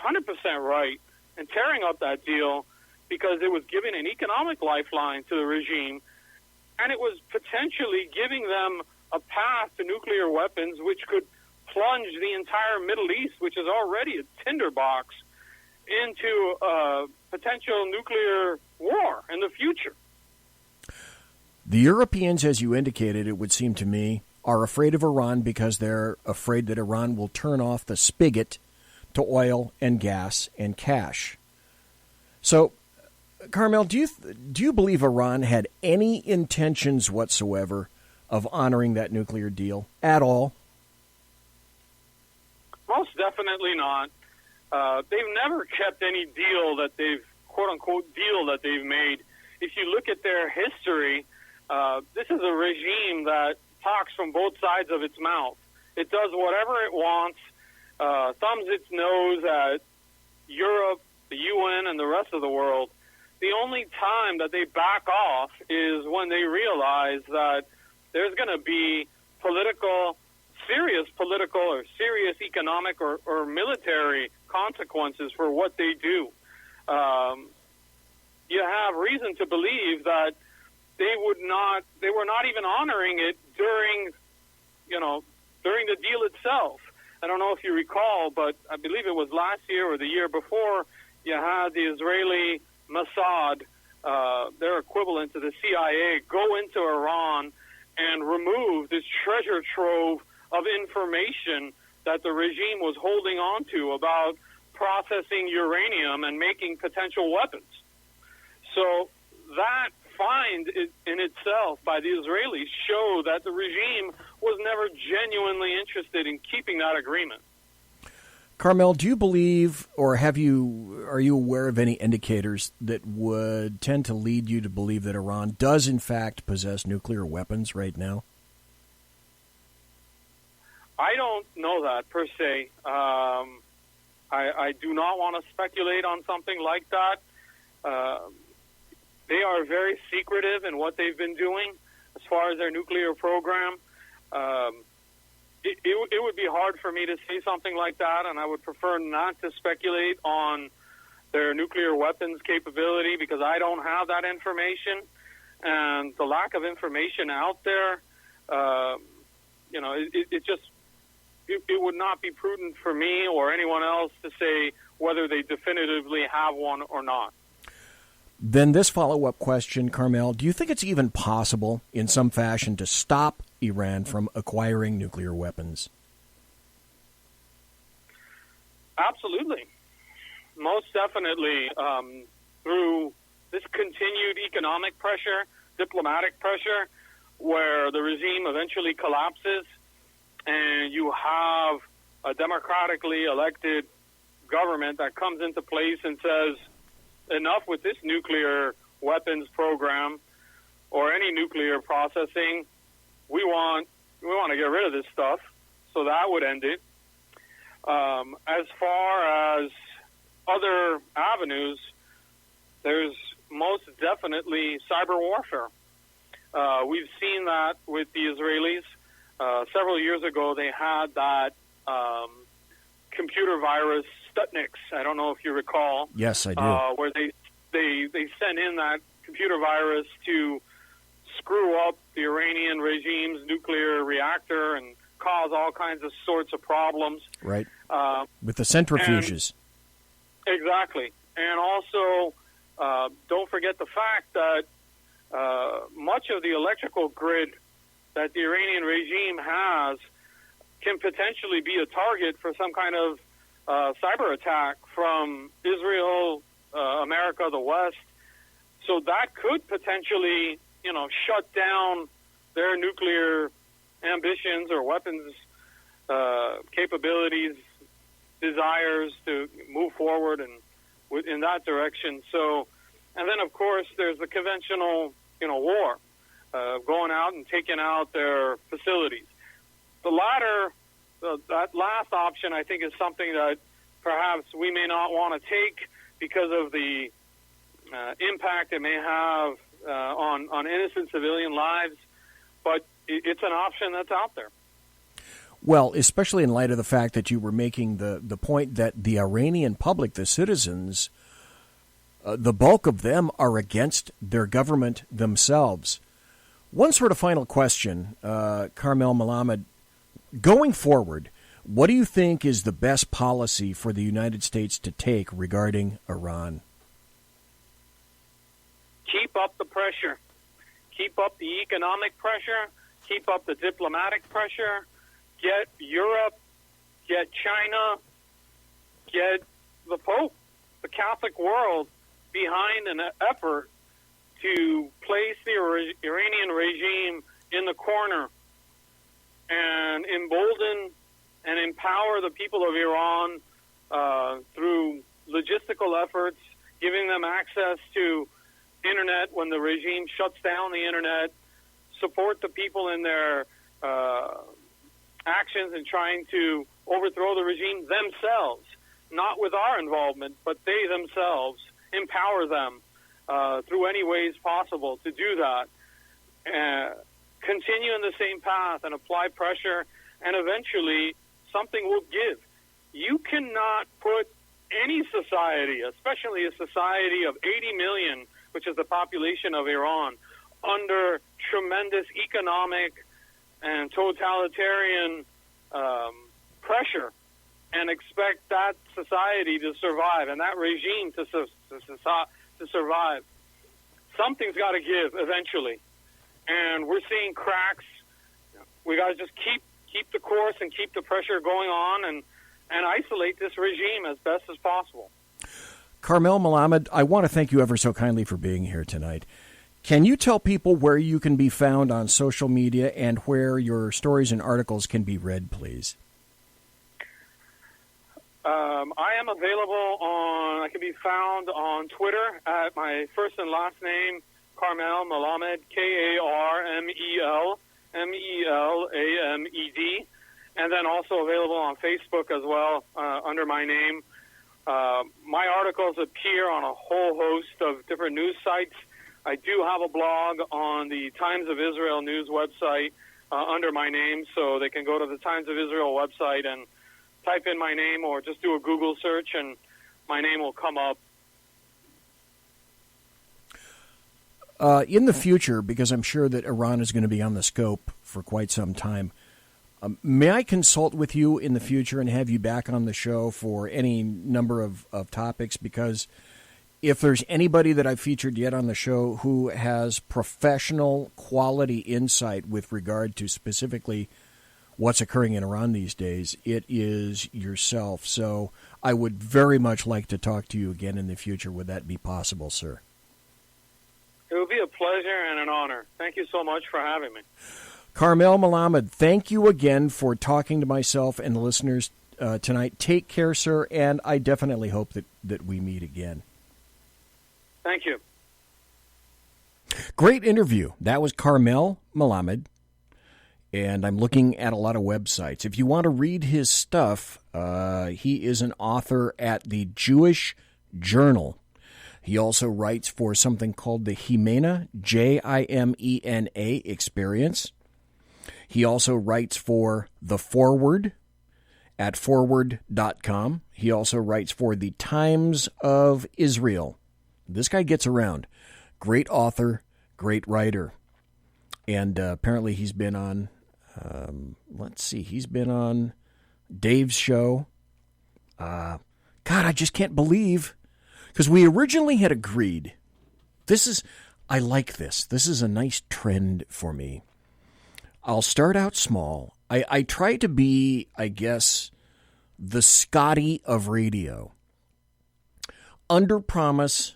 100% right in tearing up that deal because it was giving an economic lifeline to the regime, and it was potentially giving them a path to nuclear weapons, which could plunge the entire Middle East, which is already a tinderbox, into a potential nuclear war in the future. The Europeans, as you indicated, it would seem to me, are afraid of Iran because they're afraid that Iran will turn off the spigot to oil and gas and cash. So, Carmel, do you believe Iran had any intentions whatsoever of honoring that nuclear deal at all? Most definitely not. They've never kept any deal that they've, quote-unquote, deal that they've made. If you look at their history, this is a regime that talks from both sides of its mouth. It does whatever it wants, thumbs its nose at Europe, the UN, and the rest of the world. The only time that they back off is when they realize that there's going to be serious political or serious economic or military consequences for what they do. You have reason to believe that they were not even honoring it during the deal itself. I don't know if you recall, but I believe it was last year or the year before, you had the Israeli Mossad, their equivalent to the CIA, go into Iran and remove this treasure trove of information that the regime was holding on to about processing uranium and making potential weapons. So that find in itself by the Israelis show that the regime was never genuinely interested in keeping that agreement. Carmel, do you believe, or are you aware of any indicators that would tend to lead you to believe that Iran does in fact possess nuclear weapons right now? I don't know that per se. I do not want to speculate on something like that. They are very secretive in what they've been doing as far as their nuclear program. It would be hard for me to say something like that, and I would prefer not to speculate on their nuclear weapons capability because I don't have that information. And the lack of information out there, it would not be prudent for me or anyone else to say whether they definitively have one or not. Then this follow-up question, Carmel, do you think it's even possible in some fashion to stop Iran from acquiring nuclear weapons? Absolutely. Most definitely. Through this continued economic pressure, diplomatic pressure, where the regime eventually collapses and you have a democratically elected government that comes into place and says, enough with this nuclear weapons program or any nuclear processing. We want to get rid of this stuff, so that would end it. As far as other avenues, there's most definitely cyber warfare. We've seen that with the Israelis. Several years ago, they had that computer virus Sputniks. I don't know if you recall. Yes, I do. Where they sent in that computer virus to screw up the Iranian regime's nuclear reactor and cause all kinds of sorts of problems. Right. With the centrifuges. Exactly. And also, don't forget the fact that much of the electrical grid that the Iranian regime has can potentially be a target for some kind of cyber attack from Israel, America, the West. So that could potentially, shut down their nuclear ambitions or weapons capabilities, desires to move forward and in that direction. So, and then of course there's the conventional, war, going out and taking out their facilities. The latter, that last option, I think, is something that perhaps we may not want to take because of the impact it may have on innocent civilian lives, but it's an option that's out there. Well, especially in light of the fact that you were making the point that the Iranian public, the citizens, the bulk of them are against their government themselves. One sort of final question, KARMEL MELAMED, going forward, what do you think is the best policy for the United States to take regarding Iran? Keep up the pressure. Keep up the economic pressure. Keep up the diplomatic pressure. Get Europe, get China, get the Pope, the Catholic world behind an effort to place the Iranian regime in the corner and embolden and empower the people of Iran through logistical efforts, giving them access to internet when the regime shuts down the internet, support the people in their actions in trying to overthrow the regime themselves, not with our involvement, but they themselves, empower them through any ways possible to do that. Continue in the same path and apply pressure, and eventually something will give. You cannot put any society, especially a society of 80 million, which is the population of Iran, under tremendous economic and totalitarian pressure and expect that society to survive and that regime to survive. Something's got to give eventually. And we're seeing cracks. We got to just keep the course and keep the pressure going on and isolate this regime as best as possible. KARMEL MELAMED, I want to thank you ever so kindly for being here tonight. Can you tell people where you can be found on social media and where your stories and articles can be read, please? I am available I can be found on Twitter at my first and last name, KARMEL MELAMED, KARMEL MELAMED, and then also available on Facebook as well under my name. My articles appear on a whole host of different news sites. I do have a blog on the Times of Israel news website under my name, so they can go to the Times of Israel website and type in my name or just do a Google search and my name will come up. In the future, because I'm sure that Iran is going to be on the scope for quite some time, may I consult with you in the future and have you back on the show for any number of topics? Because if there's anybody that I've featured yet on the show who has professional quality insight with regard to specifically what's occurring in Iran these days, it is yourself. So I would very much like to talk to you again in the future. Would that be possible, sir? It would be a pleasure and an honor. Thank you so much for having me. KARMEL MELAMED, thank you again for talking to myself and the listeners tonight. Take care, sir, and I definitely hope that we meet again. Thank you. Great interview. That was KARMEL MELAMED, and I'm looking at a lot of websites. If you want to read his stuff, he is an author at the Jewish Journal. He also writes for something called the Jimena, Jimena Experience. He also writes for The Forward at forward.com. He also writes for the Times of Israel. This guy gets around. Great author, great writer. And apparently he's been on, he's been on Dave's show. God, I just can't believe, because we originally had agreed. I like this. This is a nice trend for me. I'll start out small. I try to be, I guess, the Scotty of radio. Under-promise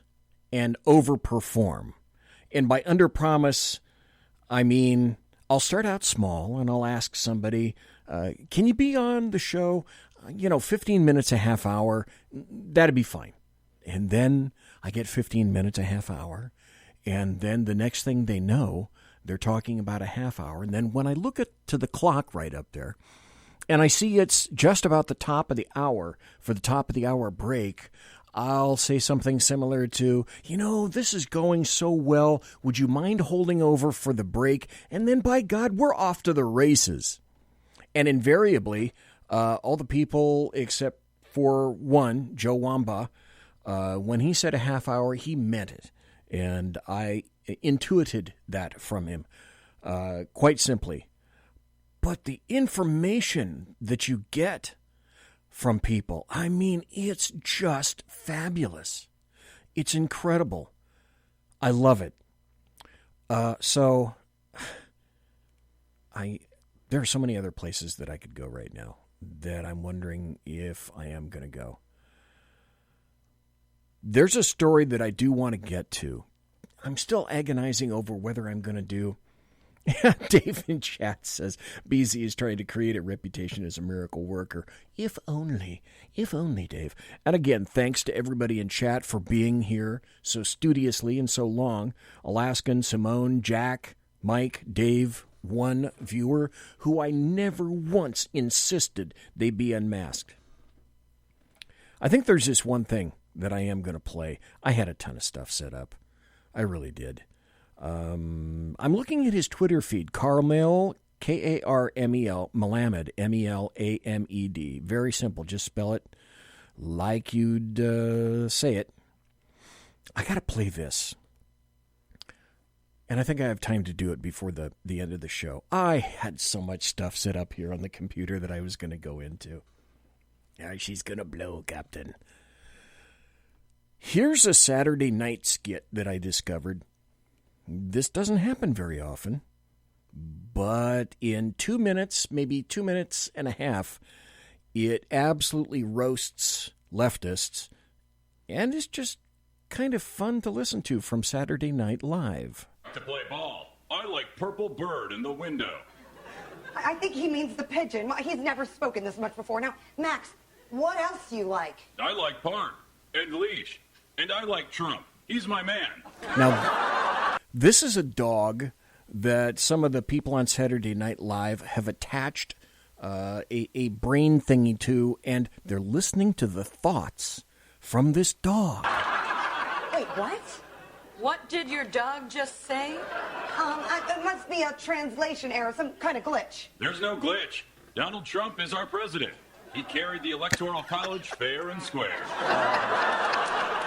and over-perform. And by under-promise, I mean, I'll start out small and I'll ask somebody, can you be on the show, 15 minutes, a half hour? That'd be fine. And then I get 15 minutes, a half hour. And then the next thing they know, they're talking about a half hour. And then when I look to the clock right up there, and I see it's just about the top of the hour for the top of the hour break, I'll say something similar to, this is going so well. Would you mind holding over for the break? And then, by God, we're off to the races. And invariably, all the people except for one, Joe Wamba, when he said a half hour, he meant it. And I intuited that from him, quite simply. But the information that you get from people, I mean, it's just fabulous. It's incredible. I love it. There are so many other places that I could go right now that I'm wondering if I am going to go. There's a story that I do want to get to. I'm still agonizing over whether I'm going to do. Dave in chat says, BZ is trying to create a reputation as a miracle worker. If only, Dave. And again, thanks to everybody in chat for being here so studiously and so long. Alaskan, Simone, Jack, Mike, Dave, one viewer who I never once insisted they be unmasked. I think there's this one thing that I am going to play. I had a ton of stuff set up. I really did. I'm looking at his Twitter feed, KARMEL, K-A-R-M-E-L, MELAMED, M-E-L-A-M-E-D. Very simple. Just spell it like you'd say it. I got to play this. And I think I have time to do it before the end of the show. I had so much stuff set up here on the computer that I was going to go into. She's going to blow, Captain. Here's a Saturday night skit that I discovered. This doesn't happen very often, but in 2 minutes, maybe 2 minutes and a half, it absolutely roasts leftists, and it's just kind of fun to listen to from Saturday Night Live. To play ball, I like Purple Bird in the window. I think he means the pigeon. He's never spoken this much before. Now, Max, what else do you like? I like Parn and Leash, and I like Trump. He's my man. Now, this is a dog that some of the people on Saturday Night Live have attached a brain thingy to, and they're listening to the thoughts from this dog. Wait, what? What did your dog just say? It must be a translation error, some kind of glitch. There's no glitch. Donald Trump is our president. He carried the Electoral College fair and square.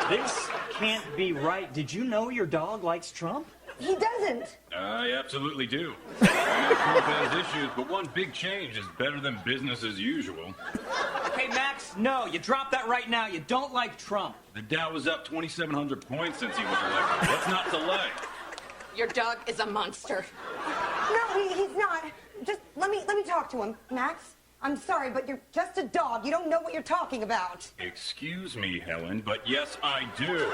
This can't be right. Did you know your dog likes Trump? He doesn't. I absolutely do. Trump has issues, but one big change is better than business as usual. Okay, Max, no, you drop that right now. You don't like Trump. The Dow was up 2,700 points since he was elected. Let's not delay. Your dog is a monster. No, he's not. Just let me talk to him, Max. I'm sorry, but you're just a dog. You don't know what you're talking about. Excuse me, Helen, but yes, I do.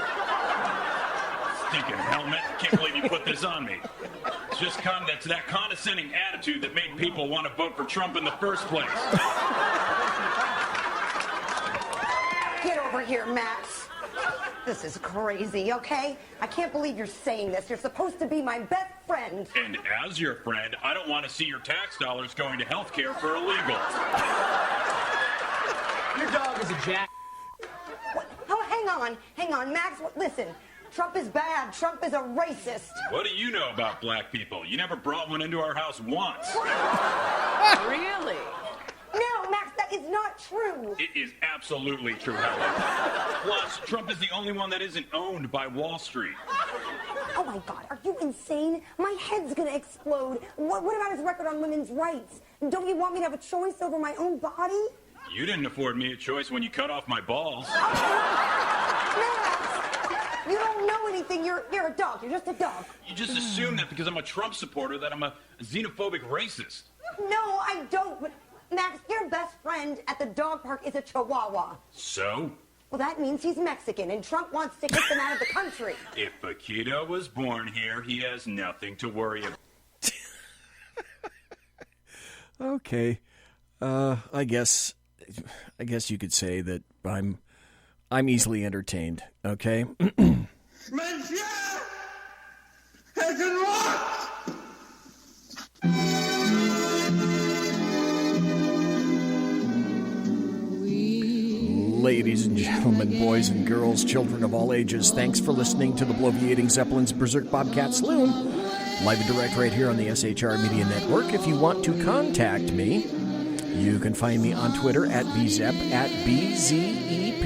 Stinking helmet. Can't believe you put this on me. It's just that's that condescending attitude that made people want to vote for Trump in the first place. Get over here, Max. This is crazy, okay? I can't believe you're saying this. You're supposed to be my best friend. And as your friend, I don't want to see your tax dollars going to health care for illegal. Your dog is a jack. What? Oh, hang on, Max. Listen, Trump is bad. Trump is a racist. What do you know about black people? You never brought one into our house once. Really? No, Max, that is not true. It is absolutely true, Helen. Plus, Trump is the only one that isn't owned by Wall Street. Oh, my God. Are you insane? My head's going to explode. What about his record on women's rights? Don't you want me to have a choice over my own body? You didn't afford me a choice when you cut off my balls. Max, you don't know anything. You're a dog. You're just a dog. You just assume that because I'm a Trump supporter that I'm a xenophobic racist. No, I don't. But Max, your best friend at the dog park is a Chihuahua. So? Well, that means he's Mexican, and Trump wants to kick them out of the country. If Paquito was born here, he has nothing to worry about. Okay. I guess you could say that I'm easily entertained, okay? Monsieur has been lost! Ladies and gentlemen, boys and girls, children of all ages, thanks for listening to the Bloviating Zeppelin's Berserk Bobcat Saloon, live and direct right here on the SHR Media Network. If you want to contact me, you can find me on Twitter at bzep, at BZEP,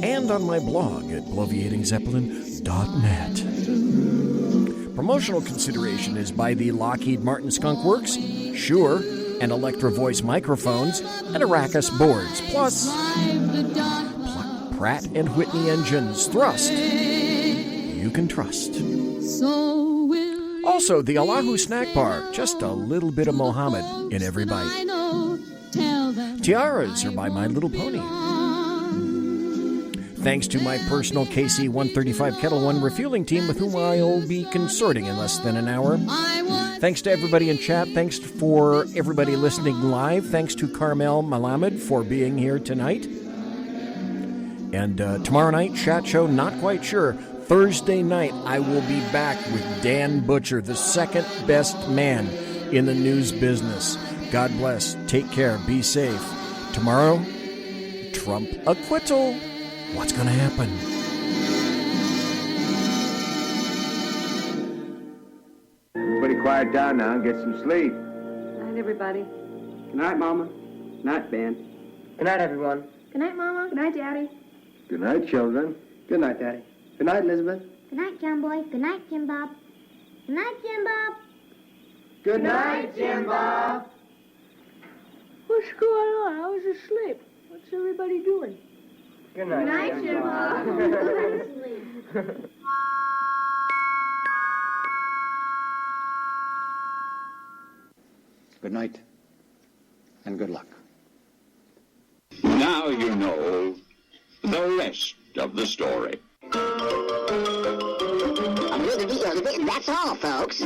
and on my blog at bloviatingzeppelin.net. Promotional consideration is by the Lockheed Martin Skunk Works, Shure, and Electro Voice microphones, and Arrakis boards, plus Pratt & Whitney engines, thrust you can trust. Also, the Allahu Snack Bar, just a little bit of Mohammed in every bite. Tiaras are by My Little Pony. Thanks to my personal KC-135 Kettle One refueling team with whom I'll be consorting in less than an hour. Thanks to everybody in chat. Thanks for everybody listening live. Thanks to KARMEL MELAMED for being here tonight. And tomorrow night, chat show, not quite sure. Thursday night, I will be back with Dan Butcher, the second best man in the news business. God bless. Take care. Be safe. Tomorrow, Trump acquittal. What's going to happen? Everybody quiet down now and get some sleep. Good night, everybody. Good night, Mama. Good night, Ben. Good night, everyone. Good night, Mama. Good night, Daddy. Good night, children. Good night, Daddy. Good night, Elizabeth. Good night, John Boy. Good night, Jim Bob. Good night, Jim Bob. Good night, Jim Bob. What's going on? I was asleep. What's everybody doing? Good night, Good night, Jim Bob. Good night, and good luck. Now you know the rest of the story. That's all, folks.